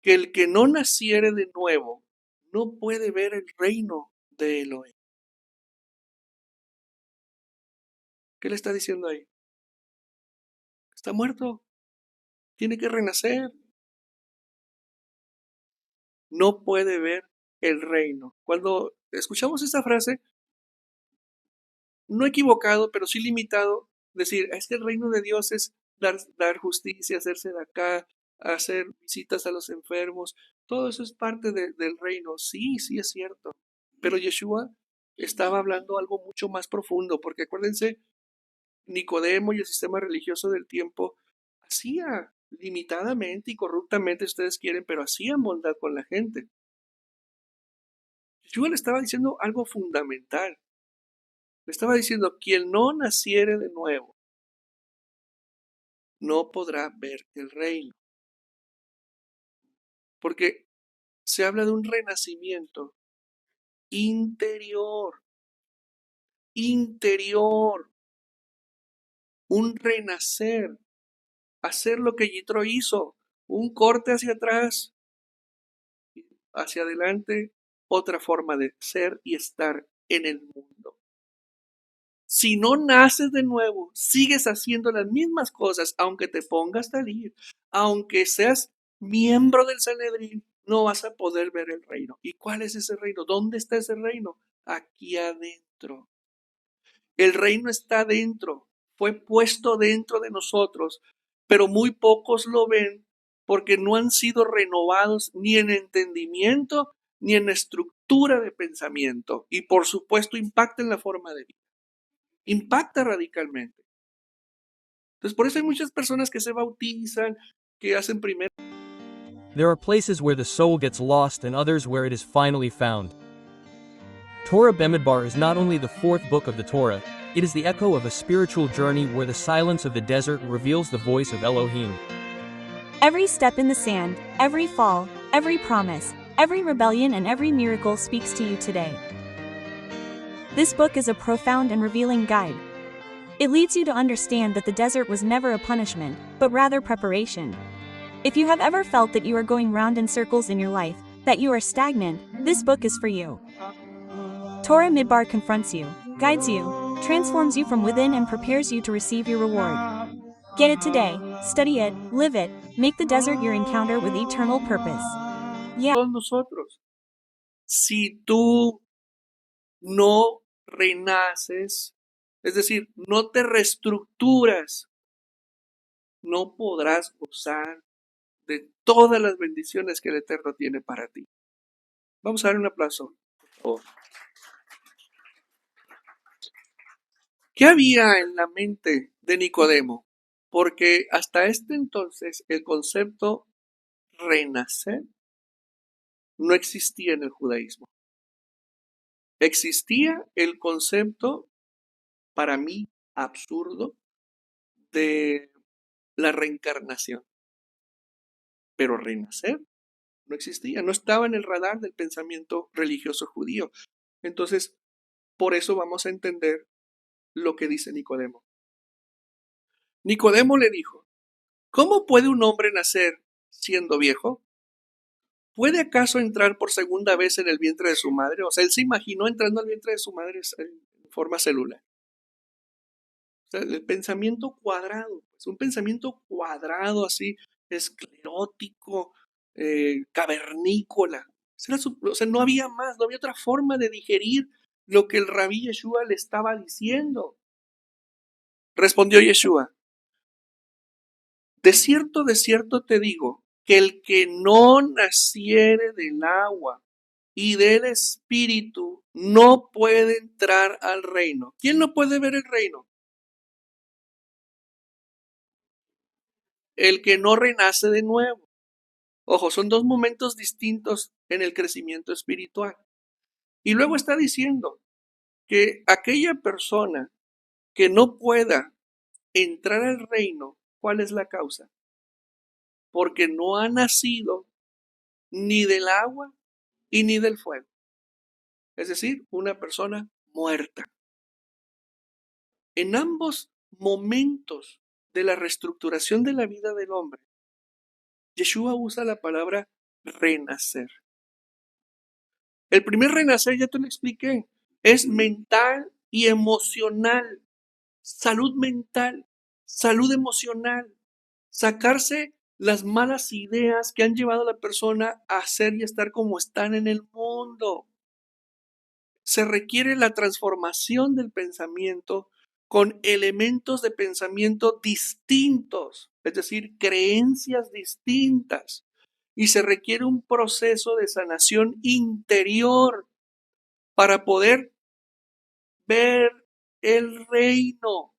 que el que no naciere de nuevo no puede ver el reino de Elohim. ¿Qué le está diciendo ahí? Está muerto, tiene que renacer. No puede ver el reino. Cuando escuchamos esta frase, no equivocado, pero sí limitado, decir, es que el reino de Dios es dar justicia, hacerse de acá, hacer visitas a los enfermos, todo eso es parte del reino. Sí, sí es cierto. Pero Yeshua estaba hablando algo mucho más profundo, porque acuérdense, Nicodemo y el sistema religioso del tiempo hacía limitadamente y corruptamente, ustedes quieren, pero hacían bondad con la gente. Yeshua le estaba diciendo algo fundamental. Le estaba diciendo, quien no naciere de nuevo, no podrá ver el reino. Porque se habla de un renacimiento interior, interior, un renacer, hacer lo que Yitro hizo, un corte hacia atrás, hacia adelante, otra forma de ser y estar en el mundo. Si no naces de nuevo, sigues haciendo las mismas cosas, aunque te pongas a salir, aunque seas miembro del Sanedrín, no vas a poder ver el reino. ¿Y cuál es ese reino? ¿Dónde está ese reino? Aquí adentro. El reino está dentro, fue puesto dentro de nosotros, pero muy pocos lo ven porque no han sido renovados ni en entendimiento ni en estructura de pensamiento. Y por supuesto impacta en la forma de vida. Impacta radicalmente. Entonces por eso hay muchas personas que se bautizan, que hacen primero. There are places where the soul gets lost and others where it is finally found. Torah Bemidbar is not only the fourth book of the Torah, it is the echo of a spiritual journey where the silence of the desert reveals the voice of Elohim. Every step in the sand, every fall, every promise, every rebellion and every miracle speaks to you today. This book is a profound and revealing guide. It leads you to understand that the desert was never a punishment, but rather preparation. If you have ever felt that you are going round in circles in your life, that you are stagnant, this book is for you. Torah Midbar confronts you, guides you, transforms you from within and prepares you to receive your reward. Get it today, study it, live it, make the desert your encounter with eternal purpose. Yeah. Todos nosotros. Si tú no renaces, es decir, no te reestructuras, no podrás gozar de todas las bendiciones que el Eterno tiene para ti. Vamos a dar un aplauso, por favor. ¿Qué había en la mente de Nicodemo? Porque hasta este entonces el concepto renacer no existía en el judaísmo. Existía el concepto, para mí, absurdo, de la reencarnación. Pero renacer no existía, no estaba en el radar del pensamiento religioso judío. Entonces, por eso vamos a entender lo que dice Nicodemo. Nicodemo le dijo, ¿cómo puede un hombre nacer siendo viejo? ¿Puede acaso entrar por segunda vez en el vientre de su madre? O sea, él se imaginó entrando al vientre de su madre en forma celular. O sea, el pensamiento cuadrado, es un pensamiento cuadrado así, esclerótico, cavernícola. O sea, no había más, no había otra forma de digerir lo que el rabí Yeshua le estaba diciendo. Respondió Yeshua, de cierto te digo, que el que no naciere del agua y del espíritu no puede entrar al reino. ¿Quién no puede ver el reino? El que no renace de nuevo. Ojo, son dos momentos distintos en el crecimiento espiritual. Y luego está diciendo que aquella persona que no pueda entrar al reino, ¿cuál es la causa? Porque no ha nacido ni del agua y ni del fuego. Es decir, una persona muerta. En ambos momentos de la reestructuración de la vida del hombre, Yeshua usa la palabra renacer. El primer renacer, ya te lo expliqué, es mental y emocional. Salud mental, salud emocional. Sacarse las malas ideas que han llevado a la persona a ser y estar como están en el mundo. Se requiere la transformación del pensamiento con elementos de pensamiento distintos, es decir, creencias distintas. Y se requiere un proceso de sanación interior para poder ver el reino,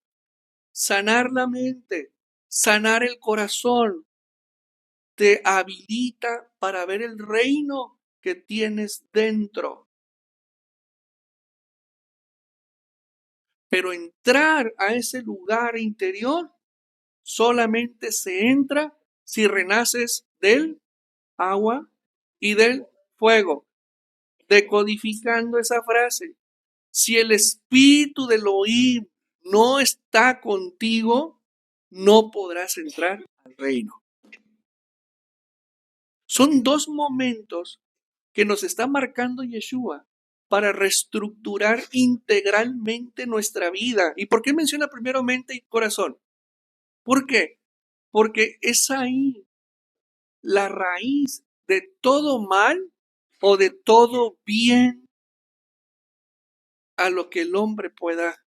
sanar la mente, sanar el corazón. Te habilita para ver el reino que tienes dentro. Pero entrar a ese lugar interior solamente se entra si renaces del agua y del fuego. Decodificando esa frase, si el espíritu del Elohim no está contigo, no podrás entrar al reino. Son dos momentos que nos está marcando Yeshua para reestructurar integralmente nuestra vida. ¿Y por qué menciona primero mente y corazón? ¿Por qué? Porque es ahí la raíz de todo mal o de todo bien a lo que el hombre pueda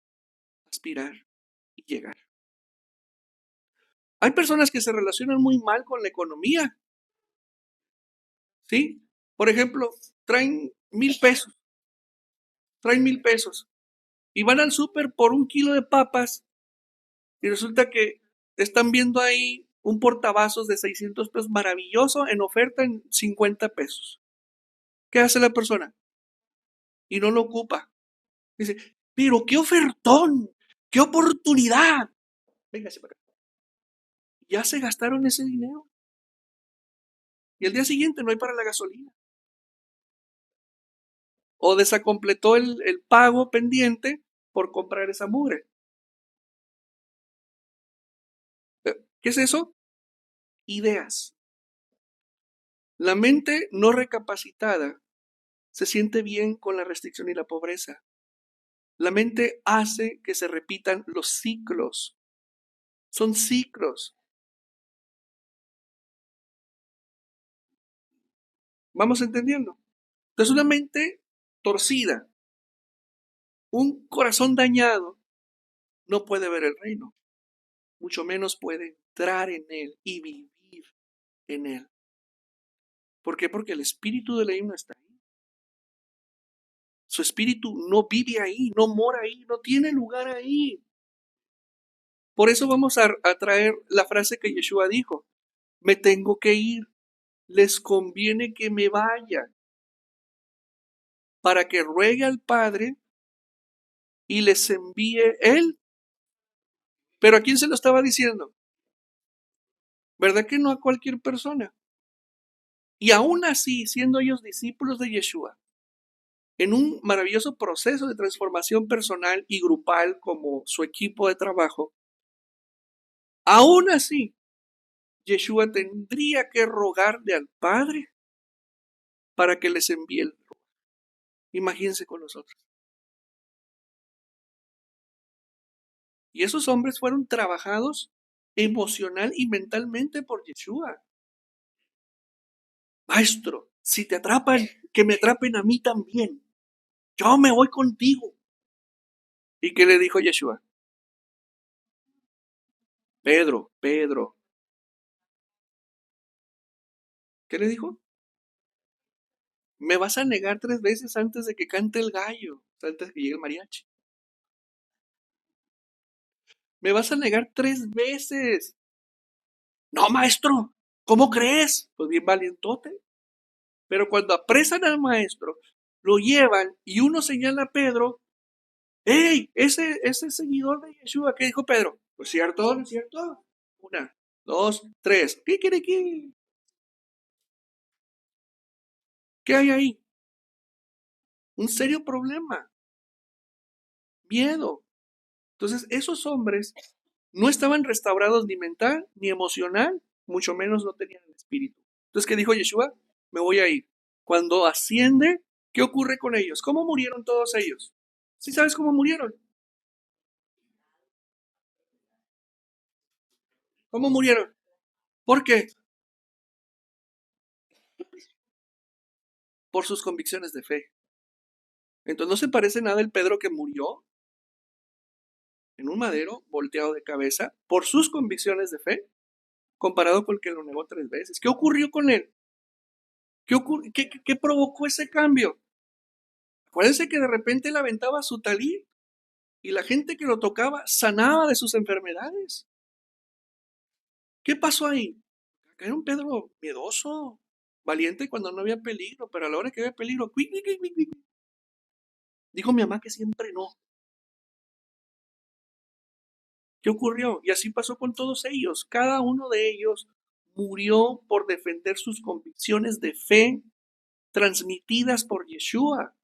aspirar y llegar. Hay personas que se relacionan muy mal con la economía, ¿sí? Por ejemplo, traen 1,000 pesos, y van al súper por 1 kilo de papas y resulta que están viendo ahí un portavasos de 600 pesos maravilloso en oferta en 50 pesos. ¿Qué hace la persona? Y no lo ocupa. Dice, pero qué ofertón, qué oportunidad. Véngase para acá. Ya se gastaron ese dinero. Y el día siguiente no hay para la gasolina. O desacompletó el pago pendiente por comprar esa mugre. ¿Qué es eso? Ideas. La mente no recapacitada se siente bien con la restricción y la pobreza. La mente hace que se repitan los ciclos. Son ciclos. ¿Vamos entendiendo? Entonces una mente torcida, un corazón dañado, no puede ver el reino. Mucho menos puede entrar en él y vivir en él. ¿Por qué? Porque el espíritu de Elohim no está ahí. Su espíritu no vive ahí, no mora ahí, no tiene lugar ahí. Por eso vamos a traer la frase que Yeshua dijo: me tengo que ir, les conviene que me vaya para que ruegue al Padre y les envíe Él. Pero ¿a quién se lo estaba diciendo? ¿Verdad que no a cualquier persona? Y aún así, siendo ellos discípulos de Yeshua, en un maravilloso proceso de transformación personal y grupal como su equipo de trabajo, aún así, Yeshua tendría que rogarle al Padre para que les envíe el Ruach. Imagínense con nosotros. Y esos hombres fueron trabajados emocional y mentalmente por Yeshua. Maestro, si te atrapan, que me atrapen a mí también. Yo me voy contigo. ¿Y qué le dijo Yeshua? Pedro, ¿qué le dijo? Me vas a negar 3 veces antes de que cante el gallo, antes de que llegue el mariachi. Me vas a negar 3 veces. No, maestro, ¿cómo crees? Pues bien valientote. Pero cuando apresan al maestro, lo llevan y uno señala a Pedro. ¡Ey! Ese seguidor de Yeshua, ¿qué dijo Pedro? Pues cierto, ¿no es cierto? 1, 2, 3. ¿Qué quiere aquí? ¿Qué hay ahí? Un serio problema. Miedo. Entonces, esos hombres no estaban restaurados ni mental ni emocional, mucho menos no tenían el espíritu. Entonces, ¿qué dijo Yeshua? Me voy a ir. Cuando asciende, ¿qué ocurre con ellos? ¿Cómo murieron todos ellos? ¿Sí sabes cómo murieron? ¿Cómo murieron? ¿Por qué? Por sus convicciones de fe. Entonces, ¿no se parece nada el Pedro que murió en un madero, volteado de cabeza, por sus convicciones de fe, comparado con el que lo negó 3 veces? ¿Qué ocurrió con él? ¿Qué provocó ese cambio? Acuérdense que de repente él aventaba su talit y la gente que lo tocaba sanaba de sus enfermedades. ¿Qué pasó ahí? Acá era un Pedro miedoso, valiente cuando no había peligro, pero a la hora que había peligro, ¡cuic, cuic, cuic, cuic, cuic! Dijo mi mamá que siempre no. ¿Qué ocurrió? Y así pasó con todos ellos. Cada uno de ellos murió por defender sus convicciones de fe transmitidas por Yeshua.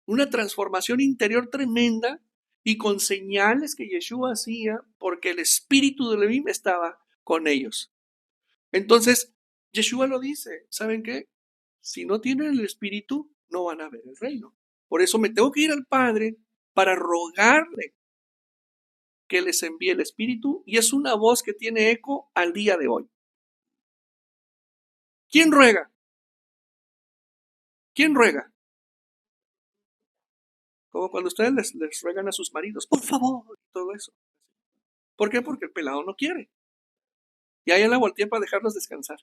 Una transformación interior tremenda y con señales que Yeshua hacía porque el espíritu de Elohim estaba con ellos. Entonces, Yeshua lo dice, ¿saben qué? Si no tienen el espíritu, no van a ver el reino. Por eso me tengo que ir al Padre para rogarle que les envíe el espíritu, y es una voz que tiene eco al día de hoy. ¿Quién ruega? ¿Quién ruega? Como cuando ustedes les ruegan a sus maridos, por favor, y todo eso. ¿Por qué? Porque el pelado no quiere. Y ahí la volteé para dejarlos descansar.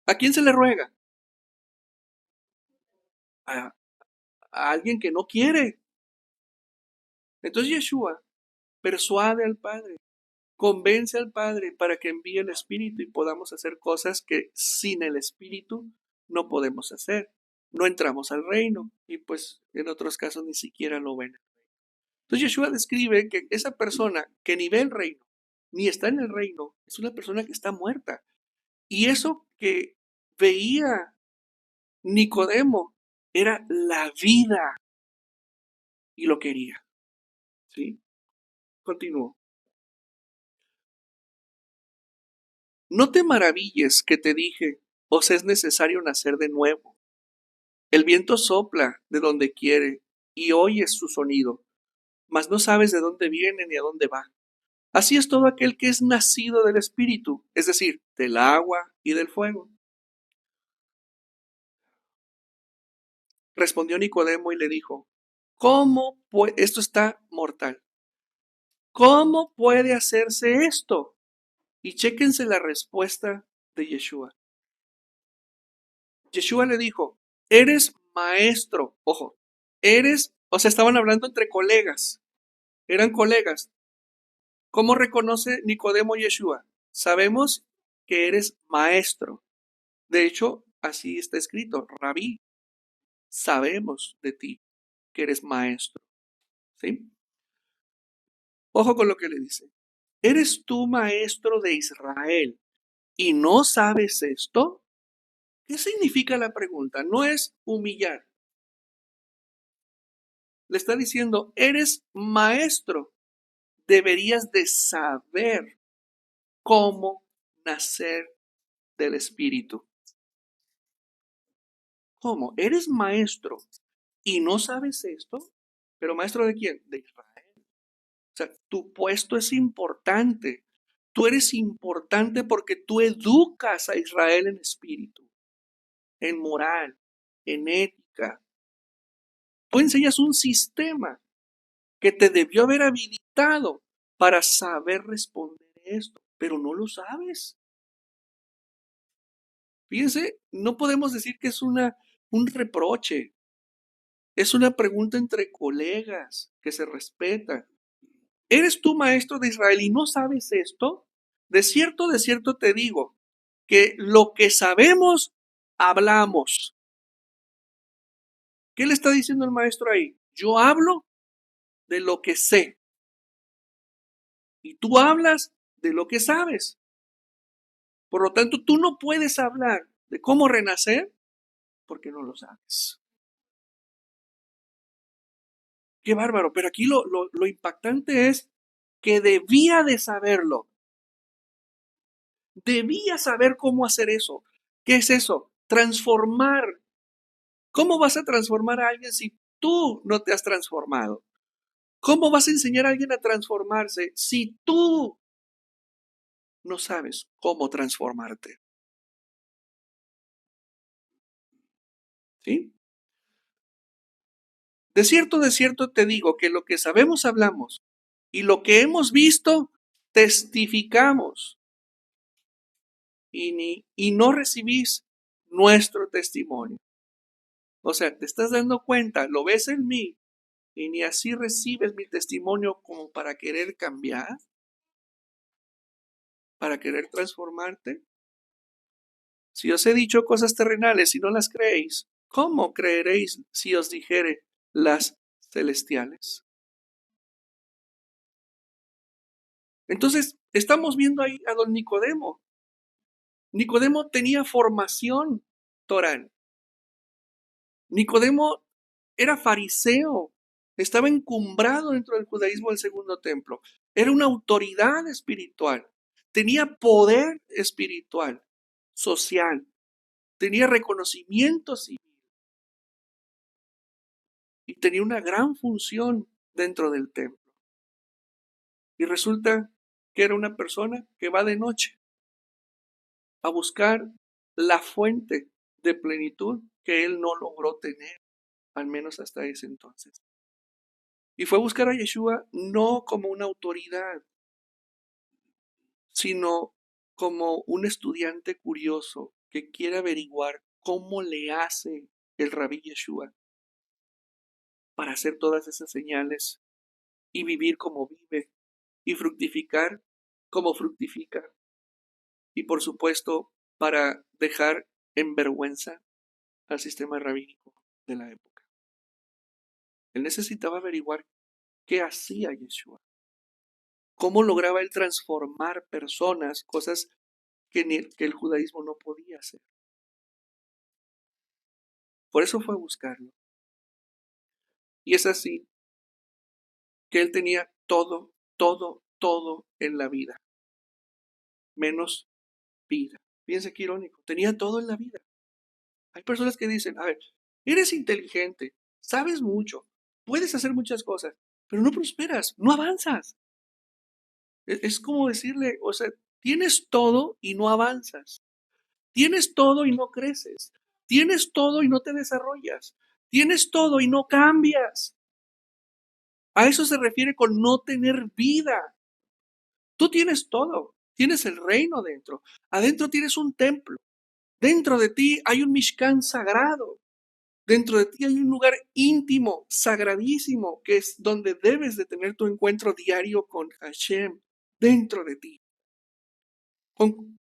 ¿A quién se le ruega? A, a alguien que no quiere. Entonces Yeshua persuade al Padre, convence al Padre para que envíe el Espíritu y podamos hacer cosas que sin el Espíritu no podemos hacer. No entramos al reino y pues en otros casos ni siquiera lo ven. Entonces Yeshua describe que esa persona que ni ve el reino, ni está en el reino, es una persona que está muerta. Y eso que veía Nicodemo era la vida y lo quería. ¿Sí? Continúo. No te maravilles que te dije, os es necesario nacer de nuevo. El viento sopla de donde quiere y oyes su sonido, mas no sabes de dónde viene ni a dónde va. Así es todo aquel que es nacido del Espíritu, es decir, del agua y del fuego. Respondió Nicodemo y le dijo, ¿cómo puede, esto está mortal, ¿cómo puede hacerse esto? Y chéquense la respuesta de Yeshua. Yeshua le dijo, eres maestro, ojo, o sea, estaban hablando entre colegas, eran colegas. ¿Cómo reconoce Nicodemo Yeshua? Sabemos que eres maestro. De hecho, así está escrito, Rabí, sabemos de ti que eres maestro. ¿Sí? Ojo con lo que le dice. ¿Eres tú maestro de Israel y no sabes esto? ¿Qué significa la pregunta? No es humillar. Le está diciendo, eres maestro, deberías de saber cómo nacer del Espíritu. ¿Cómo? ¿Eres maestro y no sabes esto? ¿Pero maestro de quién? De Israel. O sea, tu puesto es importante. Tú eres importante porque tú educas a Israel en espíritu, en moral, en ética. Tú enseñas un sistema que te debió haber habilitado para saber responder esto, pero no lo sabes. Fíjense, no podemos decir que es un reproche, es una pregunta entre colegas que se respetan. ¿Eres tú maestro de Israel y no sabes esto? De cierto te digo, que lo que sabemos, hablamos. ¿Qué le está diciendo el maestro ahí? Yo hablo de lo que sé y tú hablas de lo que sabes. Por lo tanto, tú no puedes hablar de cómo renacer porque no lo sabes. Qué bárbaro, pero aquí lo impactante es que debía de saberlo. Debía saber cómo hacer eso. ¿Qué es eso? Transformar. ¿Cómo vas a transformar a alguien si tú no te has transformado? ¿Cómo vas a enseñar a alguien a transformarse si tú no sabes cómo transformarte? ¿Sí? De cierto te digo que lo que sabemos hablamos y lo que hemos visto testificamos y no recibís nuestro testimonio. O sea, te estás dando cuenta, lo ves en mí y ni así recibes mi testimonio como para querer cambiar, para querer transformarte. Si os he dicho cosas terrenales y no las creéis, ¿cómo creeréis si os dijere las celestiales? Entonces, estamos viendo ahí a don Nicodemo. Nicodemo tenía formación toral. Nicodemo era fariseo, estaba encumbrado dentro del judaísmo del segundo templo. Era una autoridad espiritual, tenía poder espiritual, social, tenía reconocimiento civil y tenía una gran función dentro del templo. Y resulta que era una persona que va de noche a buscar la fuente de plenitud que él no logró tener, al menos hasta ese entonces. Y fue a buscar a Yeshua no como una autoridad, sino como un estudiante curioso que quiere averiguar cómo le hace el Rabí Yeshua para hacer todas esas señales y vivir como vive y fructificar como fructifica. Y por supuesto, para dejar en vergüenza al sistema rabínico de la época. Él necesitaba averiguar qué hacía Yeshua, cómo lograba él transformar personas, cosas que el judaísmo no podía hacer. Por eso fue a buscarlo. Y es así que él tenía todo en la vida, menos vida. Fíjense qué irónico, tenía todo en la vida. Hay personas que dicen, a ver, eres inteligente, sabes mucho, puedes hacer muchas cosas, pero no prosperas, no avanzas. Es como decirle, o sea, tienes todo y no avanzas. Tienes todo y no creces. Tienes todo y no te desarrollas. Tienes todo y no cambias. A eso se refiere con no tener vida. Tú tienes todo. Tienes el reino dentro. Adentro tienes un templo. Dentro de ti hay un Mishkan sagrado. Dentro de ti hay un lugar íntimo, sagradísimo, que es donde debes de tener tu encuentro diario con Hashem. Dentro de ti. ¿Con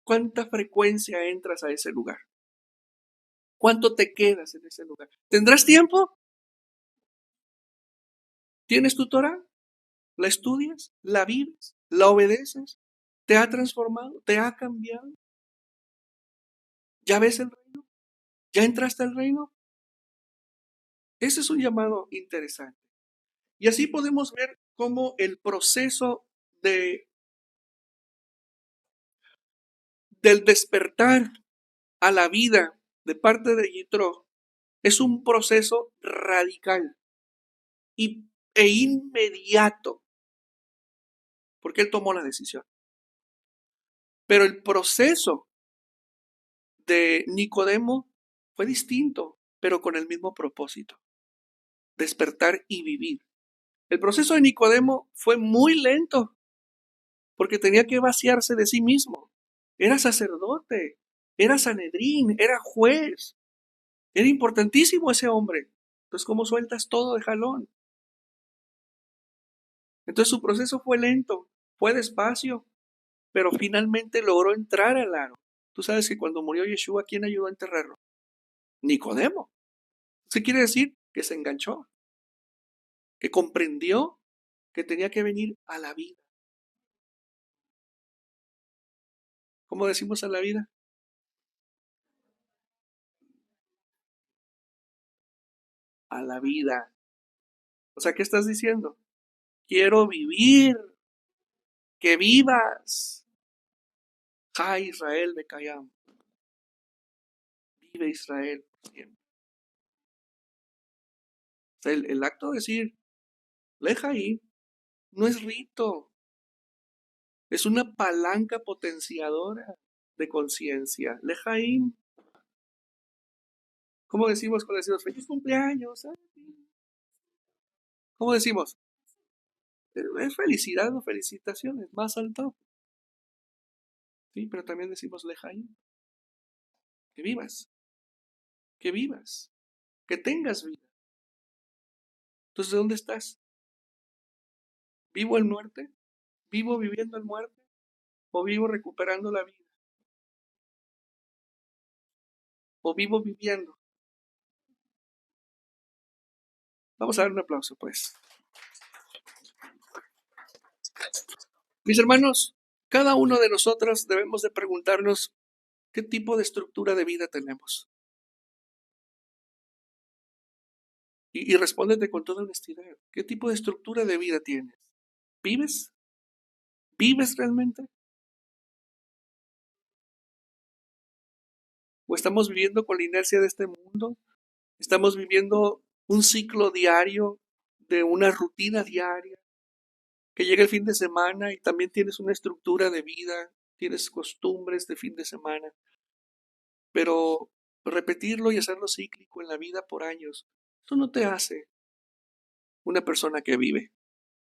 cuánta frecuencia entras a ese lugar? ¿Cuánto te quedas en ese lugar? ¿Tendrás tiempo? ¿Tienes tu Torah? ¿La estudias? ¿La vives? ¿La obedeces? ¿Te ha transformado? ¿Te ha cambiado? ¿Ya ves el reino? ¿Ya entraste al reino? Ese es un llamado interesante. Y así podemos ver cómo el proceso del despertar a la vida de parte de Yitro es un proceso radical e inmediato, porque él tomó la decisión. Pero el proceso de Nicodemo fue distinto, pero con el mismo propósito: despertar y vivir. El proceso de Nicodemo fue muy lento, porque tenía que vaciarse de sí mismo. Era sacerdote, era sanedrín, era juez. Era importantísimo ese hombre. Entonces, ¿cómo sueltas todo de jalón? Entonces su proceso fue lento, fue despacio, pero finalmente logró entrar al aro. Tú sabes que cuando murió Yeshua, ¿quién ayudó a enterrarlo? Nicodemo. ¿Qué quiere decir? Que se enganchó, que comprendió que tenía que venir a la vida. ¿Cómo decimos a la vida? A la vida. O sea, ¿qué estás diciendo? Quiero vivir, que vivas. Jai Israel Bekayam. Vive Israel por siempre. O sea, el acto de decir, Lejaim, no es rito, es una palanca potenciadora de conciencia. Lejaim. ¿Cómo decimos cuando decimos feliz cumpleaños? ¿Cómo decimos? Es felicidad o felicitaciones, más alto. Sí, pero también decimos Lejaim. Que vivas, que vivas, que tengas vida. Entonces, ¿dónde estás? ¿Vivo en muerte? ¿Vivo viviendo en muerte? ¿O vivo recuperando la vida? ¿O vivo viviendo? Vamos a dar un aplauso, pues. Mis hermanos, cada uno de nosotros debemos de preguntarnos qué tipo de estructura de vida tenemos. Y respóndete con toda honestidad. ¿Qué tipo de estructura de vida tienes? ¿Vives? ¿Vives realmente? ¿O estamos viviendo con la inercia de este mundo? ¿Estamos viviendo un ciclo diario de una rutina diaria que llega el fin de semana y también tienes una estructura de vida, tienes costumbres de fin de semana, pero repetirlo y hacerlo cíclico en la vida por años, eso no te hace una persona que vive,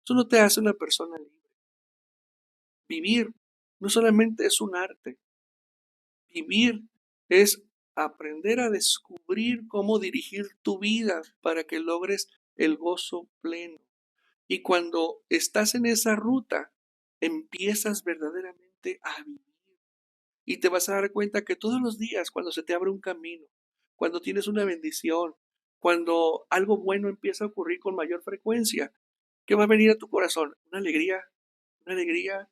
eso no te hace una persona libre. Vivir no solamente es un arte, vivir es aprender a descubrir cómo dirigir tu vida para que logres el gozo pleno. Y cuando estás en esa ruta, empiezas verdaderamente a vivir. Y te vas a dar cuenta que todos los días, cuando se te abre un camino, cuando tienes una bendición, cuando algo bueno empieza a ocurrir con mayor frecuencia, ¿qué va a venir a tu corazón? Una alegría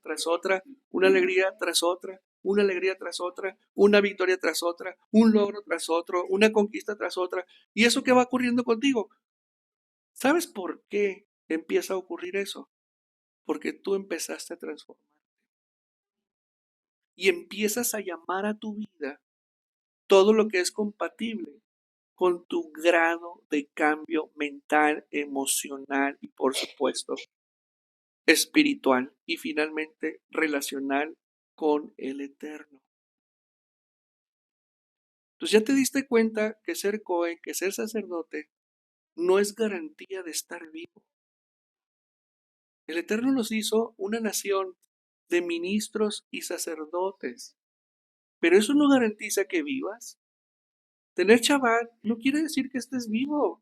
tras otra, una alegría tras otra, una alegría tras otra, una victoria tras otra, un logro tras otro, una conquista tras otra. ¿Y eso qué va ocurriendo contigo? ¿Sabes por qué empieza a ocurrir eso? Porque tú empezaste a transformarte y empiezas a llamar a tu vida todo lo que es compatible con tu grado de cambio mental, emocional y por supuesto espiritual y finalmente relacional con el Eterno. Entonces ya te diste cuenta que ser Cohen, que ser sacerdote, no es garantía de estar vivo. El Eterno nos hizo una nación de ministros y sacerdotes, pero eso no garantiza que vivas. Tener Shabbat no quiere decir que estés vivo.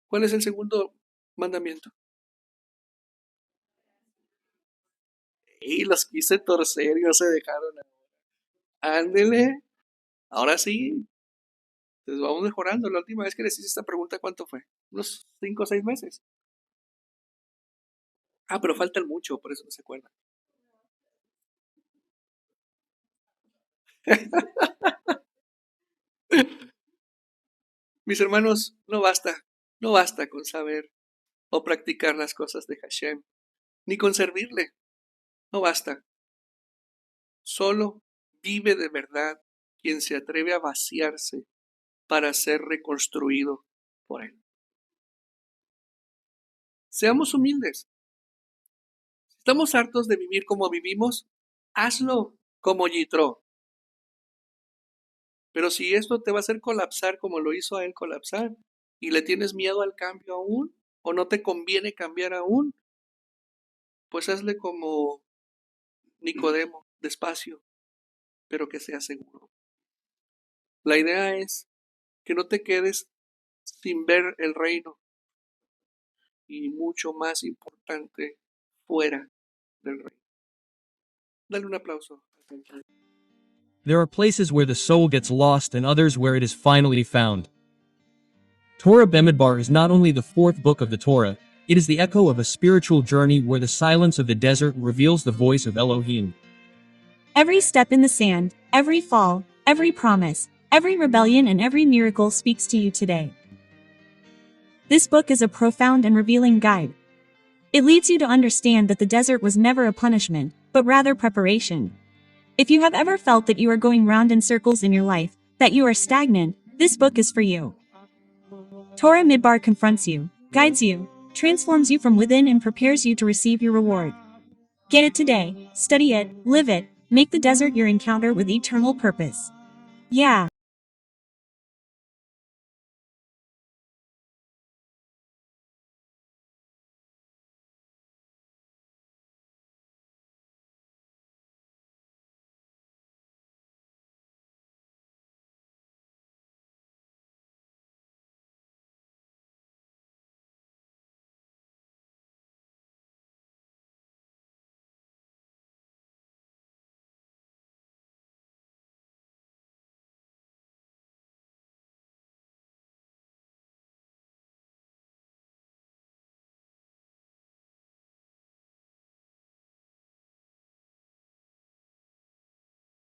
¿Cuál es el segundo mandamiento? Y los quise torcer y no se dejaron. Ándele, ahora sí. Entonces vamos mejorando. La última vez que les hice esta pregunta, ¿cuánto fue? Unos 5 o 6 meses. Ah, pero faltan mucho, por eso no se acuerdan. Mis hermanos, no basta con saber o practicar las cosas de Hashem, ni con servirle, no basta. Solo vive de verdad quien se atreve a vaciarse para ser reconstruido por él. Seamos humildes. Si estamos hartos de vivir como vivimos, hazlo como Yitro. Pero si esto te va a hacer colapsar como lo hizo a él colapsar, y le tienes miedo al cambio aún, o no te conviene cambiar aún, pues hazle como Nicodemo, despacio, pero que sea seguro. La idea es que no te quedes sin ver el reino y mucho más importante, fuera del reino. Dale un aplauso. There are places where the soul gets lost and others where it is finally found. Torah Bemidbar is not only the fourth book of the Torah, it is the echo of a spiritual journey where the silence of the desert reveals the voice of Elohim. Every step in the sand, every fall, every promise, every rebellion, and every miracle speaks to you today. This book is a profound and revealing guide. It leads you to understand that the desert was never a punishment, but rather preparation. If you have ever felt that you are going round in circles in your life, that you are stagnant, this book is for you. Torah Midbar confronts you, guides you, transforms you from within, and prepares you to receive your reward. Get it today, study it, live it, make the desert your encounter with eternal purpose. Yeah.